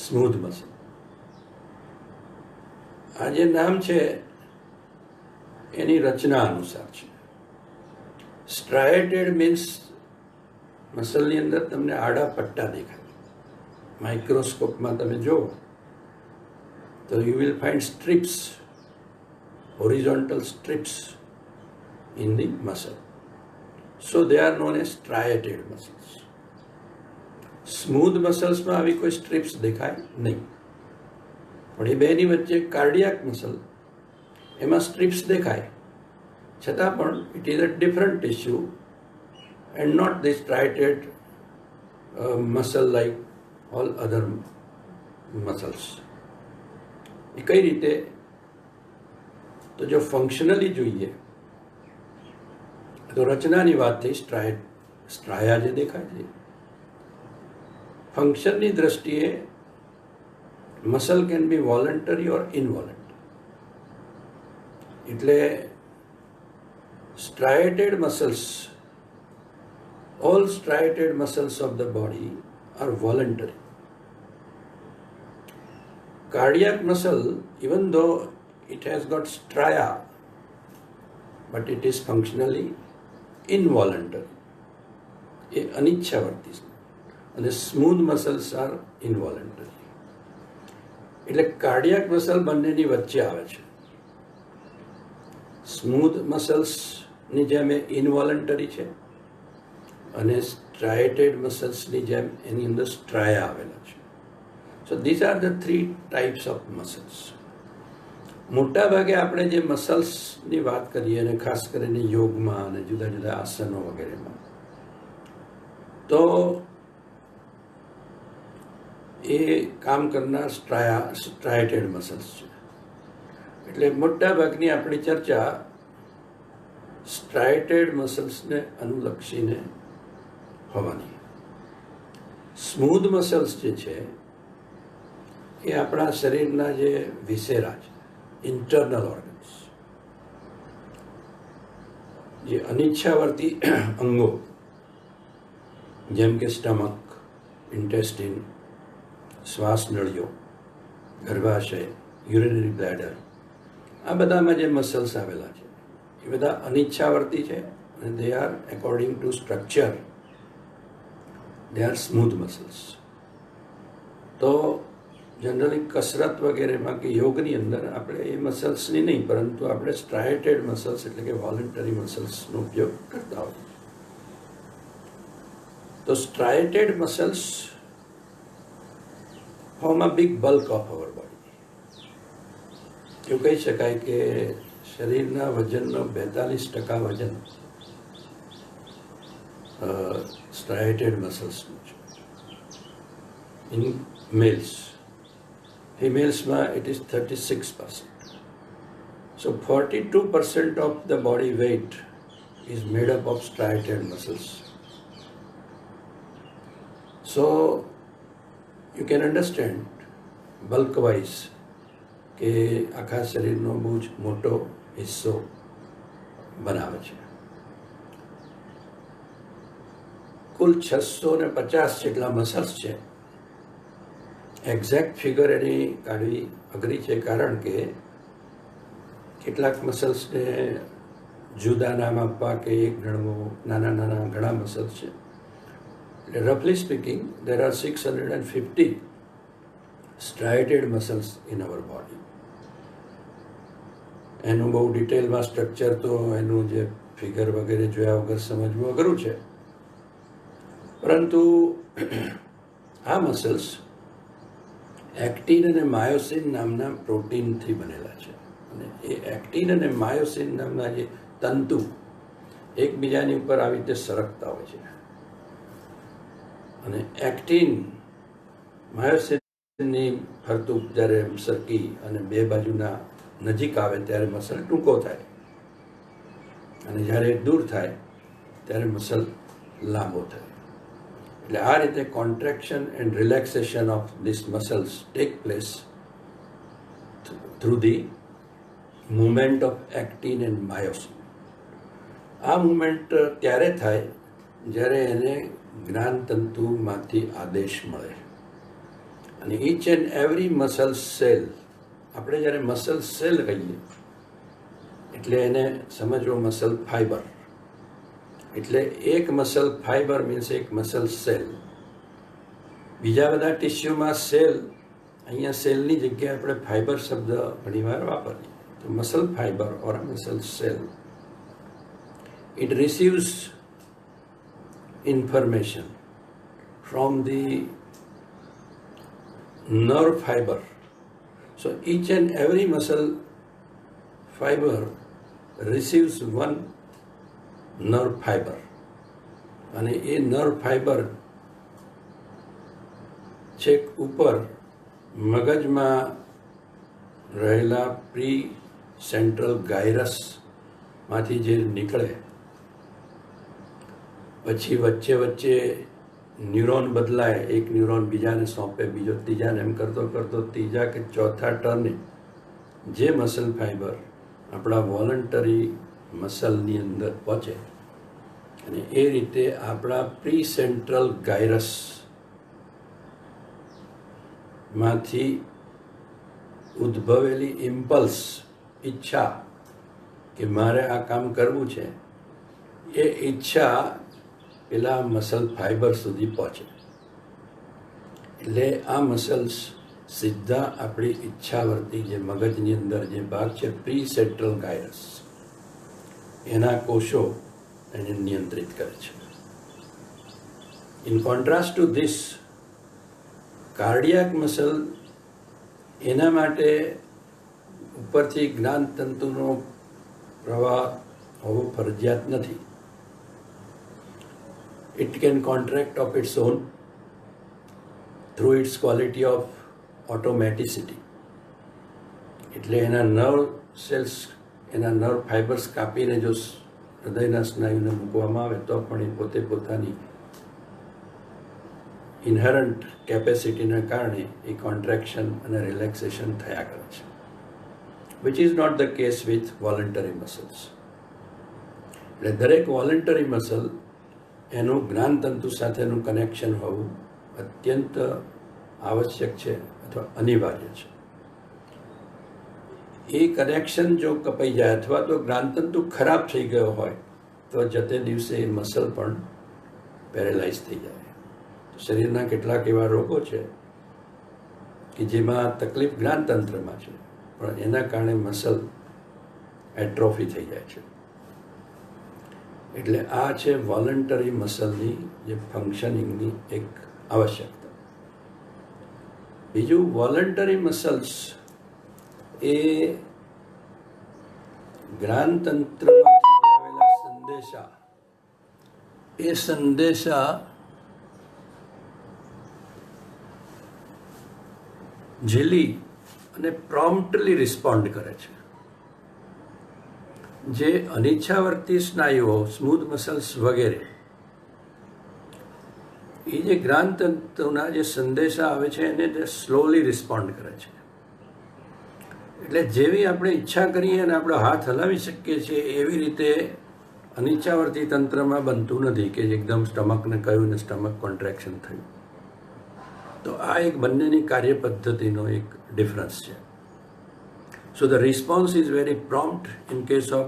સ્મૂધ મસલ. આ જે નામ છે એની રચના અનુસાર છે. સ્ટ્રાયેટેડ મીન્સ મસલની અંદર તમને આડા પટ્ટા દેખાય. માઇક્રોસ્કોપમાં તમે જુઓ તો you will find strips, horizontal strips in the muscle. So they are known as striated muscles. Smooth muscles માં આવી કોઈ સ્ટ્રિપ્સ દેખાય નહીં. પણ એ બેની વચ્ચે કાર્ડિયાક મસલ, એમાં સ્ટ્રિપ્સ દેખાય, છતાં પણ it is a different tissue and not the striated muscle like all other muscles. એ કઈ રીતે? તો જો ફંક્શનલી જોઈએ તો રચનાની વાત થઈ, સ્ટ્રાયા જે દેખાય છે, ફંક્શનની દ્રષ્ટિએ મસલ કેન બી વોલન્ટરી ઓર ઇનવોલન્ટરી. એટલે striated muscles, all striated muscles of the body are voluntary. Cardiac muscle, even though it has got stria, but it is functionally involuntary. એ અનિચ્છાવર્તી છે. અને સ્મૂથ મસલ્સ આર ઇનવોલન્ટરી. એટલે કાર્ડિયાક મસલ બંનેની વચ્ચે આવે છે. Smooth મસલ્સની જેમ એ ઇનવોલન્ટરી છે અને સ્ટ્રાઇટેડ મસલ્સની જેમ એની અંદર સ્ટ્રાયા આવેલા છે. સો these are the 3 types of muscles. મોટા ભાગે આપણે જે મસલ્સની વાત કરીએ, અને ખાસ કરીને યોગમાં અને જુદા જુદા આસનો વગેરેમાં, તો એ કામ કરનાર સ્ટ્રાઇટેડ મસલ્સ છે. એટલે મોટા ભાગની આપણી ચર્ચા સ્ટ્રાઇટેડ મસલ્સને અનુલક્ષીને હોવાની. સ્મૂધ મસલ્સ જે છે એ આપણા શરીરના જે વિસેરા છે, ઇન્ટરનલ ઓર્ગન્સ, જે અનિચ્છાવર્તી અંગો જેમ કે સ્ટમક, ઇન્ટેસ્ટિન, શ્વાસ નળીઓ, ગર્ભાશય, યુરિનરી બ્લેડર, આ બધામાં જે મસલ્સ આવેલા છે એ બધા અનિચ્છાવર્તી છે અને they are according to structure they are smooth muscles. તો જનરલી કસરત વગેરેમાં કે યોગની અંદર આપણે એ મસલ્સની નહીં, પરંતુ આપણે સ્ટ્રાઇટેડ મસલ્સ એટલે કે વોલન્ટરી મસલ્સનો ઉપયોગ કરતા હોઈએ. તો striated muscles form a big bulk of our body. એવું કહી શકાય કે શરીરના વજનનો 42% વજન સ્ટ્રાઇટેડ મસલ્સનું છે. ઇન મેલ્સ, ફિમેલ્સમાં it is 36%. So 42% of the body weight is made up of striated muscles. So you can understand bulk wise કે આખા શરીરનો બહુ જ મોટો હિસ્સો બનાવે છે. કુલ 650 જેટલા મસલ્સ છે. એક્ઝેક્ટ ફિગર એની કાઢવી અઘરી છે, કારણ કે કેટલાક મસલ્સને જુદા નામ આપવા કે એક ગણવું, નાના નાના ઘણા મસલ્સ છે. Roughly speaking, there are 650 striated muscles in our body. એનું બહુ ડિટેલમાં સ્ટ્રક્ચર તો એનું જે ફિગર વગેરે જોયા વગર સમજવું અઘરું છે. પરંતુ આ મસલ્સ એક્ટિન અને માયોસિન નામના પ્રોટીનથી બનેલા છે. અને એ એક્ટિન અને માયોસિન નામના જે તંતુ એકબીજાની ઉપર આવી રીતે સરકતા હોય છે. અને એક્ટિન માયોસિનની ફરતું જ્યારે સરકી અને બે બાજુના નજીક આવે ત્યારે મસલ ટૂંકો થાય, અને જ્યારે દૂર થાય ત્યારે મસલ લાંબો થાય. એટલે આ રીતે contraction and relaxation of this muscles take place through the movement of actin and myosin. આ મુવમેન્ટ ત્યારે થાય જ્યારે એને જ્ઞાનતંતુમાંથી આદેશ મળે. અને each and every muscle cell, આપણે જ્યારે મસલ સેલ કહીએ એટલે એને સમજવો મસલ ફાઈબર. એટલે એક મસલ ફાઈબર મીન્સ એક મસલ સેલ. બીજા બધા ટિશ્યુમાં સેલ, અહીંયા સેલની જગ્યાએ આપણે ફાઈબર શબ્દ ઘણીવાર વાપરીએ. તો muscle fibre or muscle cell, it receives information from the nerve fiber. So each and every muscle fiber receives one nerve fiber. અને એ નર્વ ફાઈબર છેક ઉપર મગજમાં રહેલા પ્રી સેન્ટ્રલ ગાયરસમાંથી જે નીકળે, પછી વચ્ચે વચ્ચે ન્યુરોન બદલાય, એક ન્યુરોન બીજાને સોંપે, બીજો ત્રીજાને, એમ કરતો કરતો ત્રીજા કે ચોથા ટર્ને જે મસલ ફાઈબર આપણા વોલન્ટરી મસલની અંદર પહોંચે અને એ રીતે આપણા પ્રી સેન્ટ્રલ ગાયરસ માંથી ઉદ્ભવેલી ઇમ્પલ્સ, ઈચ્છા કે મારે આ કામ કરવું છે, એ ઈચ્છા પેલા મસલ ફાઈબર સુધી પહોંચે. એટલે આ મસલ્સ સીધા આપણી ઈચ્છાવર્તી જે મગજની અંદર જે ભાગ છે પ્રી સેન્ટ્રલ ગાયરસ, એના કોષો એને નિયંત્રિત કરે છે. In contrast two this, cardiac muscle એના માટે ઉપરથી જ્ઞાનતંતુનો પ્રવાહ હોવો ફરજિયાત નથી. It can contract of its own through its quality of automaticity. એટલે એના નર્વ સેલ્સ, એના નર્વ ફાઈબર્સ કાપીને જો હૃદયના સ્નાયુને મૂકવામાં આવે તો પણ એ પોતે પોતાની ઇનહેરન્ટ કેપેસિટીના કારણે એ કોન્ટ્રેક્શન અને રિલેક્સેશન થયા કરે છે, which is not the case with voluntary muscles. એટલે દરેક વોલન્ટરી મસલ એનું જ્ઞાનતંતુ સાથેનું કનેક્શન હોવું અત્યંત આવશ્યક છે અથવા અનિવાર્ય છે. એ કનેક્શન જો કપાઈ જાય અથવા તો જ્ઞાનતંતુ ખરાબ થઈ ગયો હોય તો જતે દિવસે એ મસલ પણ પેરેલાઇઝ થઈ જાય. શરીરના કેટલાક એવા રોગો છે કે જેમાં તકલીફ જ્ઞાનતંત્રમાં છે, પણ એના કારણે મસલ એટ્રોફી થઈ જાય છે. એટલે આ છે વોલન્ટરી મસલની જે ફંક્શનિંગની એક આવશ્યકતા. બીજું, વોલન્ટરી મસલ્સ એ જ્ઞાનતંત્રમાંથી આવેલા સંદેશા, એ સંદેશા ઝીલી અને પ્રોમ્પ્ટલી રિસ્પોન્ડ કરે છે. જે અનિચ્છાવર્તી સ્નાયુઓ, સ્મૂથ મસલ્સ વગેરે, એ જે જ્ઞાનતંતુના જે સંદેશા આવે છે એને તે સ્લોલી રિસ્પોન્ડ કરે છે. એટલે જેવી આપણે ઈચ્છા કરીએ અને આપણે હાથ હલાવી શકીએ છીએ એવી રીતે અનિચ્છાવર્તી તંત્રમાં બનતું નથી કે એકદમ સ્ટમકને કહ્યું ને સ્ટમક કોન્ટ્રેક્શન થયું. તો આ એક બંનેની કાર્ય પદ્ધતિનો એક ડિફરન્સ છે. So the response is very prompt in case of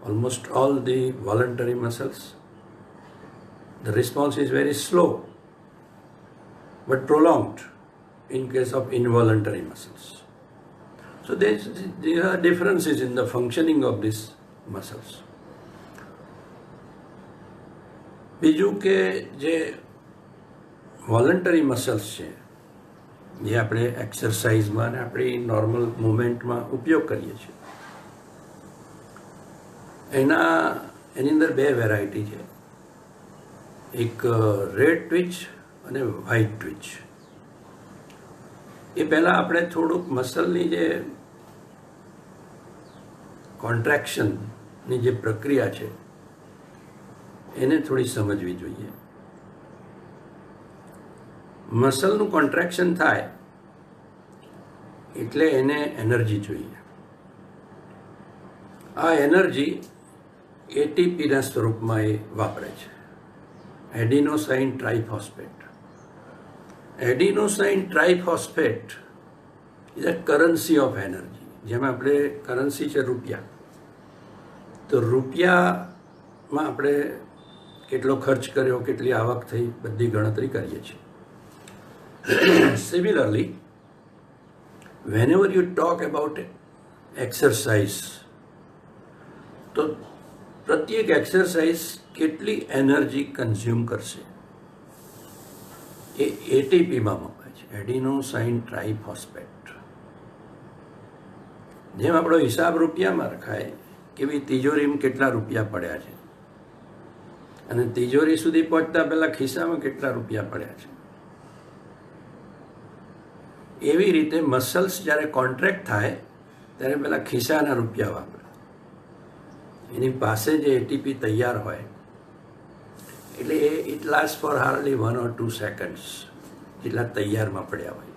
almost all the voluntary muscles. The response is very slow but prolonged in case of involuntary muscles. So there are differences in the functioning of these muscles. બીજું કે જે voluntary muscles છે જે આપણે એક્સરસાઇઝમાં અને આપણી normal મુવમેન્ટમાં ઉપયોગ કરીએ છીએ, એની અંદર બે વેરાયટી છે. એક રેડ ટ્વિચ અને વ્હાઇટ ટ્વિચ. એ પહેલાં આપણે થોડુંક મસલની જે કોન્ટ્રેક્શનની જે પ્રક્રિયા છે એને થોડી સમજવી જોઈએ. મસલનું કોન્ટ્રેક્શન થાય એટલે એને એનર્જી જોઈએ. આ એનર્જી એટીપીના સ્વરૂપમાં એ વાપરે છે, adenosine triphosphate. Adenosine triphosphate is a currency of energy. જેમ આપણે કરન્સી છે રૂપિયા, તો રૂપિયામાં આપણે કેટલો ખર્ચ કર્યો, કેટલી આવક થઈ, બધી ગણતરી કરીએ છીએ. Similarly, whenever you talk about exercise, તો પ્રત્યેક એક્સરસાઇઝ કેટલી એનર્જી કન્ઝ્યુમ કરશે એ એટીપીમાં મપાય છે, એડિનોસાઇન ટ્રાઇફોસ્ફેટ. જેમ આપણો હિસાબ રૂપિયામાં રખાય કે ભાઈ તિજોરીમાં કેટલા રૂપિયા પડ્યા છે અને તિજોરી સુધી પહોંચતા પહેલાં ખિસ્સામાં કેટલા રૂપિયા પડ્યા છે, એવી રીતે મસલ્સ જ્યારે કોન્ટ્રેક્ટ થાય ત્યારે પેલા ખિસ્સાના રૂપિયા વાપરે. એની પાસે જે એટીપી તૈયાર હોય એટલે it last for hardly 1 or 2 seconds જેટલા તૈયારમાં પડ્યા હોય.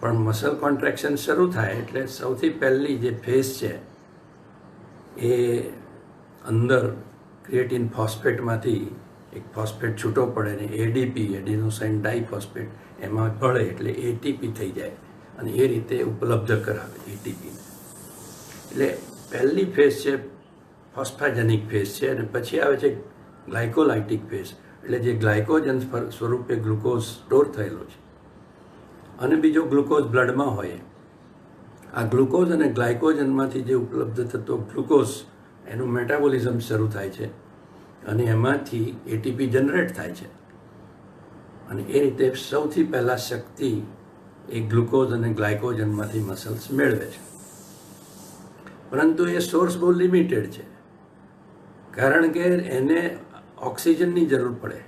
પણ મસલ કોન્ટ્રેક્શન શરૂ થાય એટલે સૌથી પહેલી જે ફેઝ છે એ અંદર ક્રિએટિન ફોસ્ફેટમાંથી એક ફોસ્ફેટ છૂટો પડે ને એડીપી એડિનોસાઇન ડાયફોસ્ફેટ એમાં ભળે એટલે એટીપી થઈ જાય અને એ રીતે ઉપલબ્ધ કરાવે એટીપી. એટલે પહેલી ફેઝ છે ફોસ્ફાજેનિક ફેઝ છે અને પછી આવે છે ગ્લાયકોલાઇટિક ફેઝ એટલે જે ગ્લાયકોજન સ્વરૂપે ગ્લુકોઝ સ્ટોર થયેલો છે અને બીજો ગ્લુકોઝ બ્લડમાં હોય. આ ગ્લુકોઝ અને ગ્લાયકોજનમાંથી જે ઉપલબ્ધ થતો ગ્લુકોઝ એનું મેટાબોલિઝમ શરૂ થાય છે અને એમાંથી એટીપી જનરેટ થાય છે અને એ રીતે સૌથી પહેલાં શક્તિ એ ગ્લુકોઝ અને ગ્લાયકોજનમાંથી મસલ્સ મેળવે છે. પરંતુ એ સોર્સ બહુ લિમિટેડ છે કારણ કે એને ઓક્સિજનની જરૂર પડે.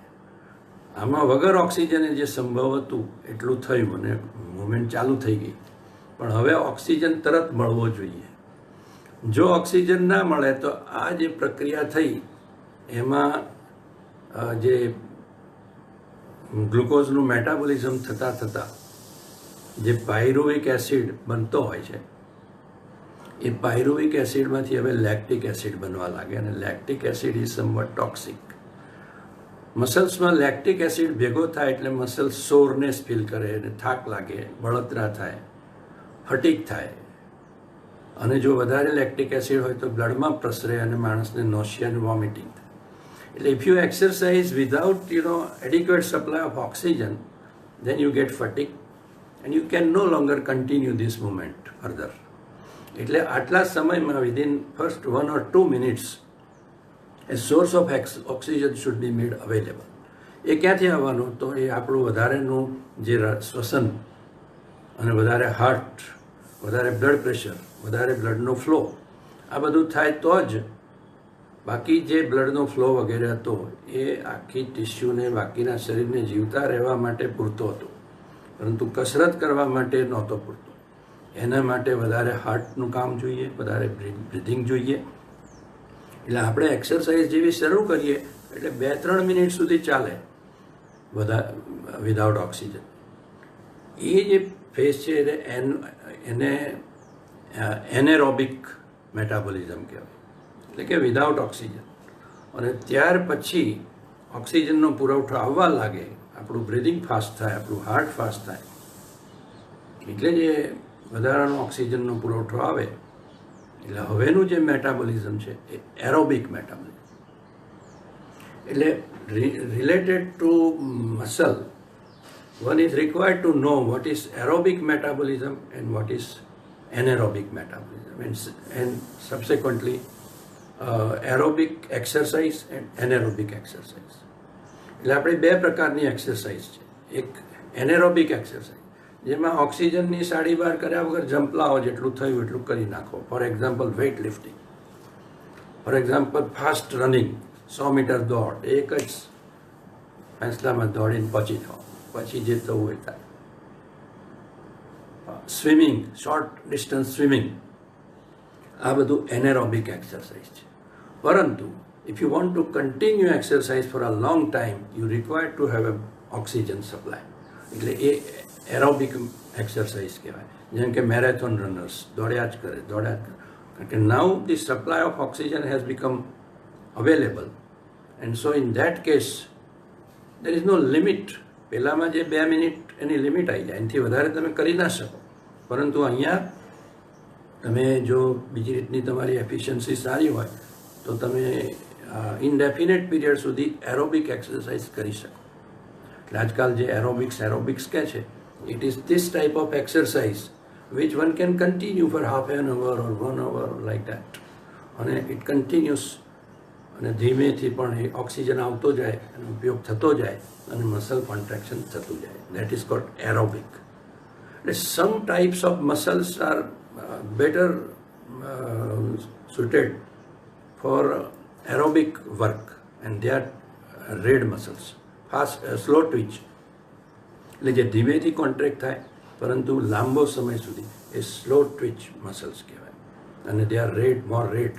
આમાં વગર ઓક્સિજને જે સંભવ હતું એટલું થયું અને મુવમેન્ટ ચાલુ થઈ ગઈ. પણ હવે ઓક્સિજન તરત મળવો જોઈએ. જો ઓક્સિજન ના મળે તો આ જે પ્રક્રિયા થઈ એમાં જે ગ્લુકોઝનું મેટાબોલિઝમ થતાં થતાં જે પાયરુવિક એસિડ બનતો હોય છે એ પાયરુવિક એસિડમાંથી હવે લેક્ટિક એસિડ બનવા લાગે અને lactic acid is somewhat toxic. મસલ્સમાં લેક્ટિક એસિડ ભેગો થાય એટલે મસલ્સ સોરનેસ ફીલ કરે અને થાક લાગે, બળતરા થાય, ફટીક થાય અને જો વધારે લેક્ટિક એસિડ હોય તો બ્લડમાં પ્રસરે અને માણસને નોશિયા અને વોમિટિંગ થાય. એટલે if you exercise without adequate supply of oxygen then you get fatigue and you can no longer continue this movement further. એટલે આટલા સમયમાં within first 1 or 2 minutes a source of oxygen should be made available. એ ક્યાંથી આવવાનું? તો એ આપણું વધારેનું જે શ્વસન અને વધારે હાર્ટ, વધારે બ્લડ પ્રેશર, વધારે બ્લડનો ફ્લો આ બધું થાય તો જ. બાકી જે બ્લડનો ફ્લો વગેરે હતો એ આખી ટિશ્યુને બાકીના શરીરને જીવતા રહેવા માટે પૂરતો હતો પરંતુ કસરત કરવા માટે નહોતો પૂરતો. એના માટે વધારે હાર્ટનું કામ જોઈએ, વધારે બ્રિધિંગ જોઈએ. એટલે આપણે એક્સરસાઇઝ જેવી શરૂ કરીએ એટલે 2-3 મિનિટ સુધી ચાલે વિધાઉટ ઓક્સિજન. એ જે ફેઝ છે એને એનેરોબિક મેટાબોલિઝમ કહેવાય, એટલે કે વિધાઉટ ઓક્સિજન. અને ત્યાર પછી ઓક્સિજનનો પુરવઠો આવવા લાગે, આપણું બ્રિધિંગ ફાસ્ટ થાય, આપણું હાર્ટ ફાસ્ટ થાય એટલે જે વધારાનો ઓક્સિજનનો પુરવઠો આવે એટલે હવેનું જે મેટાબોલિઝમ છે એ એરોબિક મેટાબોલિઝમ. એટલે related to muscle one is required to know what is aerobic metabolism and what is anaerobic metabolism and subsequently aerobic exercise and anaerobic exercise. એટલે આપણે બે પ્રકારની એક્સરસાઇઝ છે. એક એનેરોબિક એક્સરસાઇઝ જેમાં ઓક્સિજનની સાડી બહાર કર્યા વગર જમ્પ લાવો, જેટલું થયું એટલું કરી નાખો. For example weight lifting, for example fast running, 100 metre દોડ, એક જ ફેંસલામાં દોડીને પહોંચી જાઓ, પછી જે થવું હોય થાય. સ્વિમિંગ, શોર્ટ ડિસ્ટન્સ સ્વિમિંગ, આ બધું એનેરોબિક એક્સરસાઇઝ છે. પરંતુ if you want to continue exercise for a long time you require to have a oxygen supply. એટલે એ એરોબિક એક્સરસાઇઝ કહેવાય. જેમ કે મેરેથોન રનર્સ દોડ્યા જ કરે કારણ કે now the supply of oxygen has become available and so in that case there is no limit. પહેલાંમાં જે 2 મિનિટ એની લિમિટ આવી જાય, એનાથી વધારે તમે કરી ના શકો. પરંતુ અહીંયા તમે જો બીજી રીતની તમારી એફિશિયન્સી સારી હોય તો તમે ઇનડેફિનેટ પીરિયડ સુધી એરોબિક એક્સરસાઇઝ કરી શકો. એટલે આજકાલ જે એરોબિક્સ કહે છે, it is this type of exercise which one can continue for half an hour or 1 hour like that. અને ઇટ કન્ટિન્યુઅસ અને ધીમેથી પણ એ ઓક્સિજન આવતો જાય, એનો ઉપયોગ થતો જાય અને મસલ કોન્ટ્રેક્શન થતું જાય. That is called aerobic. એટલે some types of muscles are better suited for aerobic work and they are red muscles, fast slow twitch, એટલે જે ધીમેથી કોન્ટ્રેક્ટ થાય પરંતુ લાંબો સમય સુધી એ સ્લો ટ્વિચ મસલ્સ કહેવાય, અને દે આર મોર રેટ.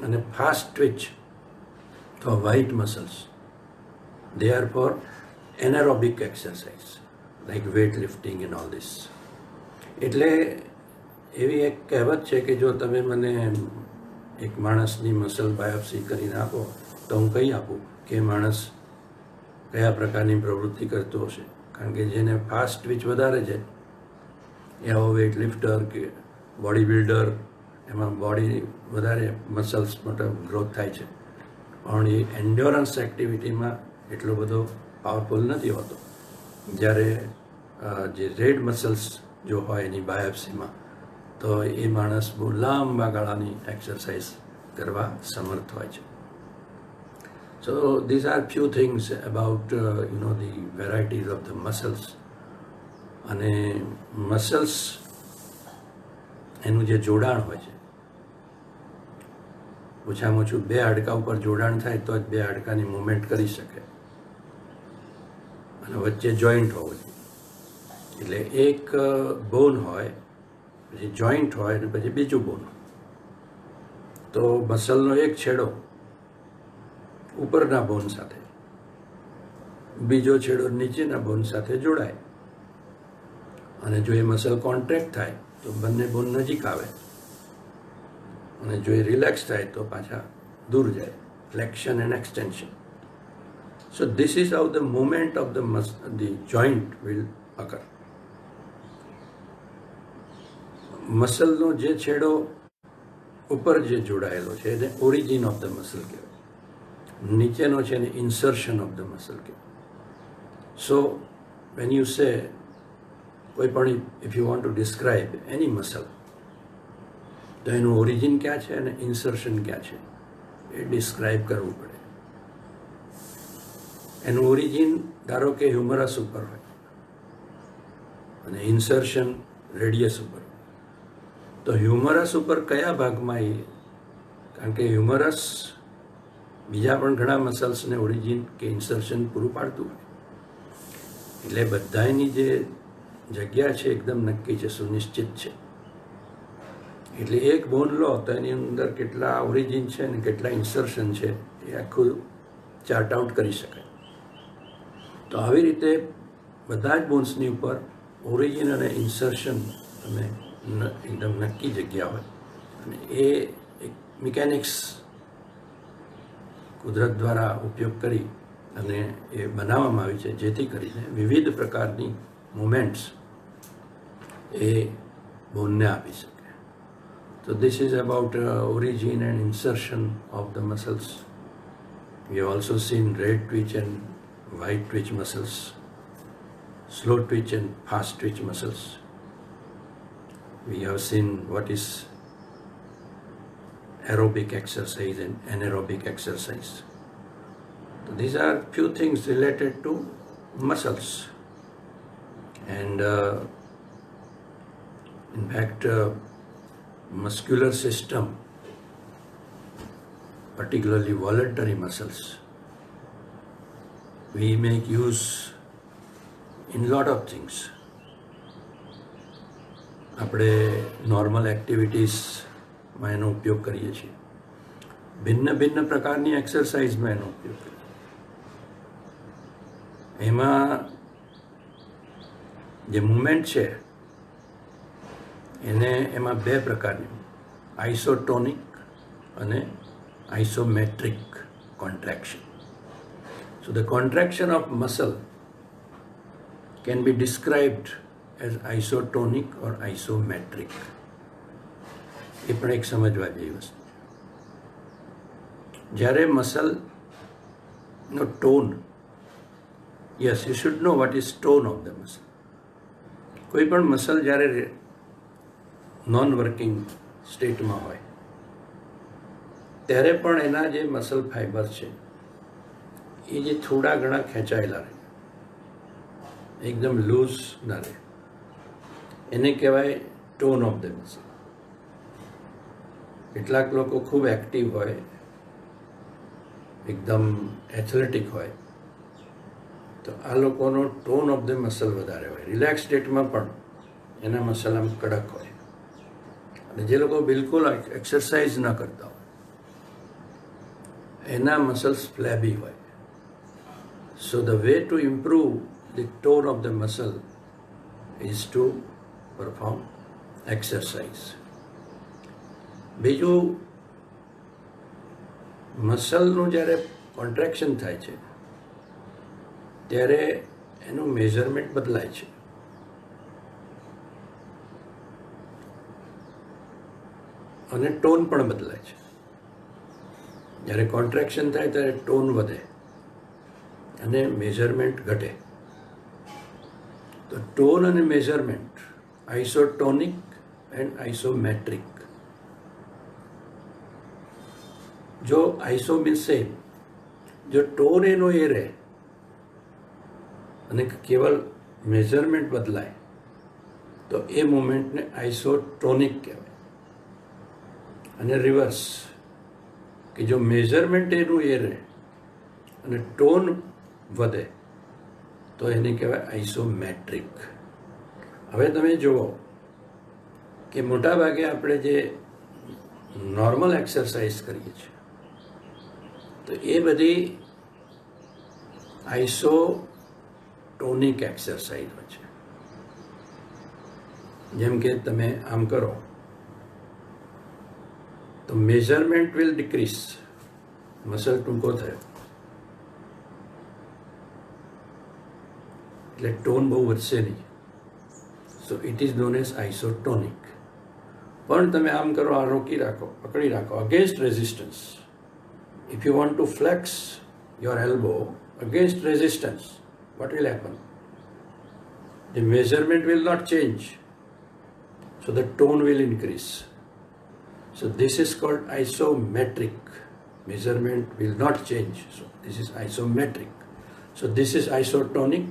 અને ફાસ્ટ ટ્વિચ તો white muscles, they are for anaerobic exercise like weight lifting and all this. એટલે એવી એક કહેવત છે કે જો તમે મને એક માણસની મસલ બાયોપ્સી કરીને આપો તો હું કહી આપું કે માણસ કયા પ્રકારની પ્રવૃત્તિ કરતો હશે. કારણ કે જેને ફાસ્ટ ટ્વિચ વધારે છે એવો વેઇટ લિફ્ટર કે બોડી બિલ્ડર, એમાં બોડી વધારે મસલ્સ માટે ગ્રોથ થાય છે, પણ એ એન્ડ્યોરન્સ એક્ટિવિટીમાં એટલો બધો પાવરફુલ નથી હોતો. જ્યારે જે રેડ મસલ્સ જો હોય એની બાયોપ્સીમાં તો એ માણસ બહુ લાંબા ગાળાની એક્સરસાઇઝ કરવા સમર્થ હોય છે. સો these are few things about the varieties of the muscles. અને મસલ્સ એનું જે જોડાણ હોય છે, ઓછામાં ઓછું 2 હાડકા ઉપર જોડાણ થાય તો જ 2 હાડકાની મૂવમેન્ટ કરી શકે, અને વચ્ચે જોઈન્ટ હોવું જોઈએ. એટલે એક બોન હોય, પછી જોઈન્ટ હોય, અને પછી બીજું બોન. તો મસલનો એક છેડો ઉપરના બોન સાથે, બીજો છેડો નીચેના બોન સાથે જોડાય, અને જો એ મસલ કોન્ટ્રેક્ટ થાય તો બંને બોન નજીક આવે, અને જો એ રિલેક્સ થાય તો પાછા દૂર જાય. Flexion and extension. So this is how the movement of the joint will occur. મસલનો જે છેડો ઉપર જે જોડાયેલો છે એને ઓરિજિન ઓફ ધ મસલ કહેવાય, નીચેનો છે એને ઇન્સર્શન ઓફ ધ મસલ કહેવાય. સો વેન યુ સે કોઈ પણ, if you want two describe any muscle, તો એનું ઓરિજિન ક્યાં છે અને ઇન્સર્શન ક્યાં છે એ ડિસ્ક્રાઇબ કરવું પડે. એનું ઓરિજિન ધારો કે હ્યુમરસ ઉપર હોય અને ઇન્સર્શન રેડિયસ ઉપર, તો હ્યુમરસ ઉપર કયા ભાગમાં એ, કારણ કે હ્યુમરસ બીજા પણ ઘણા મસલ્સને ઓરિજિન કે ઇન્સર્શન પૂરું પાડતું હોય, એટલે બધાની જે જગ્યા છે એકદમ નક્કી છે, સુનિશ્ચિત છે. એટલે એક બોન લો તો એની અંદર કેટલા ઓરિજિન છે ને કેટલા ઇન્સર્શન છે એ આખું ચાર્ટ આઉટ કરી શકાય. તો આવી રીતે બધા જ બોન્સની ઉપર ઓરિજિન અને ઇન્સર્શન તમે એકદમ નક્કી જગ્યા હોય, અને એ એક મિકેનિક્સ કુદરત દ્વારા ઉપયોગ કરી અને એ બનાવવામાં આવી છે, જેથી કરીને વિવિધ પ્રકારની મુમેન્ટ્સ એ બોનને આપી શકે. So this is about origin and insertion of the muscles. We have also seen red twitch and white twitch muscles, slow twitch and fast twitch muscles. We have seen what is aerobic exercise and anaerobic exercise. So these are few things related to muscles. And in fact, muscular system, particularly voluntary muscles, we make use in lot of things. આપણે normal એક્ટિવિટીઝમાં એનો ઉપયોગ કરીએ છીએ, ભિન્ન ભિન્ન પ્રકારની એક્સરસાઇઝમાં એનો ઉપયોગ કરીએ. એમાં જે મુવમેન્ટ છે એને એમાં 2 પ્રકારની, આઇસોટોનિક અને isometric contraction. So the contraction of muscle can be described as isotonic or isometric. એ પણ એક સમજવા જેવી વસ્તુ છે. જ્યારે મસલનો tone, yes you should know what is tone of the muscle. કોઈ પણ મસલ જ્યારે નોન વર્કિંગ સ્ટેટમાં હોય ત્યારે પણ એના જે મસલ ફાઈબર છે એ જે થોડા ઘણા ખેંચાયેલા રહે, એકદમ લૂઝ ના રહે, એને કહેવાય ટોન ઓફ ધ મસલ. કેટલાક લોકો ખૂબ એક્ટિવ હોય, એકદમ એથ્લેટિક હોય, તો આ લોકોનો ટોન ઓફ ધ મસલ વધારે હોય. રિલેક્સ સ્ટેટમાં પણ એના મસલ આમ કડક હોય, અને જે લોકો બિલકુલ એક્સરસાઇઝ ન કરતા હોય એના મસલ્સ ફ્લેબી હોય. So the way to improve the tone of the muscle is to perform exercise. બીજું, મસલનું જ્યારે કોન્ટ્રેક્શન થાય છે ત્યારે એનું મેઝરમેન્ટ બદલાય છે. અને ટોન પણ બદલાય છે. જ્યારે કોન્ટ્રેક્શન થાય ત્યારે ટોન વધે અને મેઝરમેન્ટ ઘટે. તો ટોન અને મેઝરમેન્ટ આઇસોટોનિક એન્ડ આઇસોમેટ્રિક. જો આઇસો મીન્સ સેમ, જો ટોન એનો એ રહે અને કેવલ મેઝરમેન્ટ બદલાય તો એ મુમેન્ટને આઇસોટોનિક કહેવાય. અને રિવર્સ, કે જો મેઝરમેન્ટ એનું એ રહે અને ટોન વધે તો એને કહેવાય આઇસોમેટ્રિક. હવે તમે જુઓ કે મોટાભાગે આપણે જે નોર્મલ એક્સરસાઇઝ કરીએ છીએ તો એ બધી આઇસોટોનિક એક્સરસાઇઝ છે. જેમ કે તમે આમ કરો તો મેઝરમેન્ટ વિલ ડિક્રીઝ, મસલ ટૂંકો થયો એટલે ટોન બહુ વધશે નહીં. So it is known as isotonic. પણ તમે આમ કરો, આ રોકી રાખો, પકડી રાખો, against resistance. If you want to flex your elbow against resistance, what will happen? The measurement will not change, so the tone will increase. So this is called isometric. Measurement will not change, so this is isometric. So this is isotonic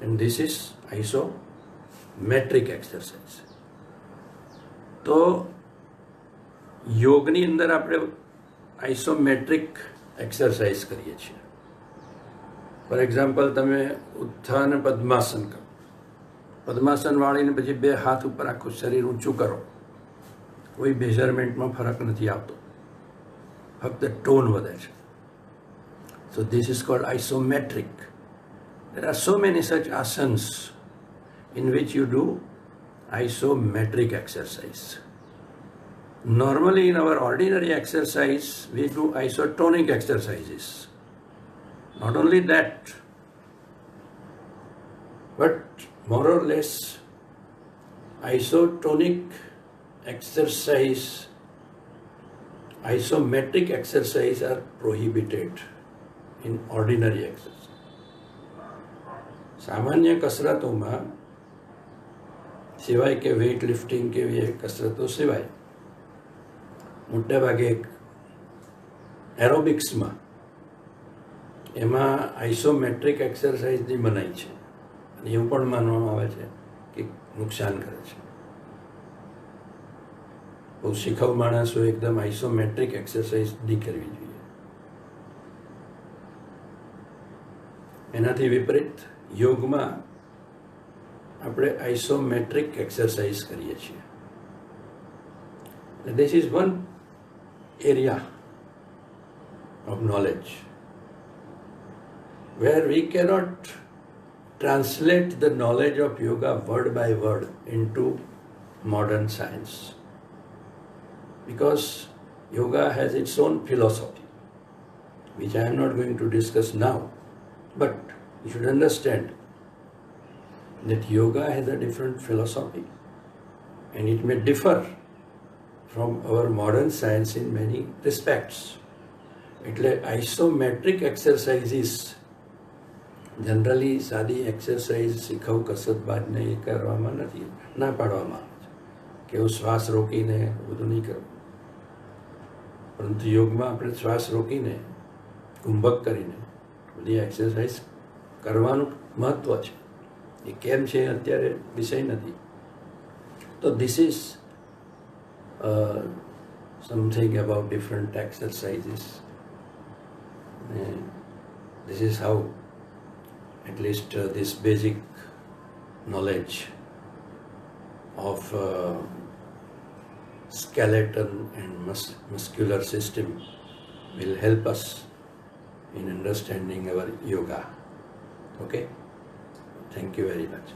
and this is isometric exercise. તો યોગની અંદર આપણે isometric exercise કરીએ છીએ. For example, તમે ઉત્થાન પદ્માસન કરો, પદ્માસન વાળીને પછી બે હાથ ઉપર આખું શરીર ઊંચું કરો, કોઈ મેઝરમેન્ટમાં ફરક નથી આવતો, ફક્ત ટોન વધે છે. So this is called isometric. There are so many such asanas in which you do isometric exercise. Normally in our ordinary exercise we do isotonic exercises. Not only that, but more or less isotonic exercise, isometric exercise are prohibited in ordinary exercise. સામાન્ય કસરતોમાં સિવાય કે weight lifting કે એવી કસરતો સિવાય મોટાભાગે એરોબિક્સમાં એમાં isometric એક્સરસાઇઝની મનાઈ છે અને એવું પણ માનવામાં આવે છે કે નુકસાન કરે છે. બહુ શીખવ માણસો એકદમ આઇસોમેટ્રિક એક્સરસાઇઝ નહીં કરવી જોઈએ. એનાથી વિપરીત યોગમાં આપણે આઇસોમેટ્રિક એક્સરસાઇઝ કરીએ છીએ. This is one area of knowledge where we cannot translate the knowledge of yoga word by word into modern science, because yoga has its own philosophy which I am not going to discuss now, but you should understand that yoga has a different philosophy and it may differ from our modern science in many respects. એટલે isometric exercises generally સાદી exercise શીખવ કસરતબાજને એ કરવામાં નથી, ના પાડવામાં આવે છે કે એવું શ્વાસ રોકીને બધું નહીં કરવું. પરંતુ યોગમાં આપણે શ્વાસ રોકીને કુંભક કરીને બધી એક્સરસાઇઝ કરવાનું મહત્ત્વ છે. એ કેમ છે અત્યારે વિષય નથી. તો this is something about different exercises. This is how at least this basic knowledge of skeleton and muscular system will help us in understanding our yoga. Okay? Thank you very much.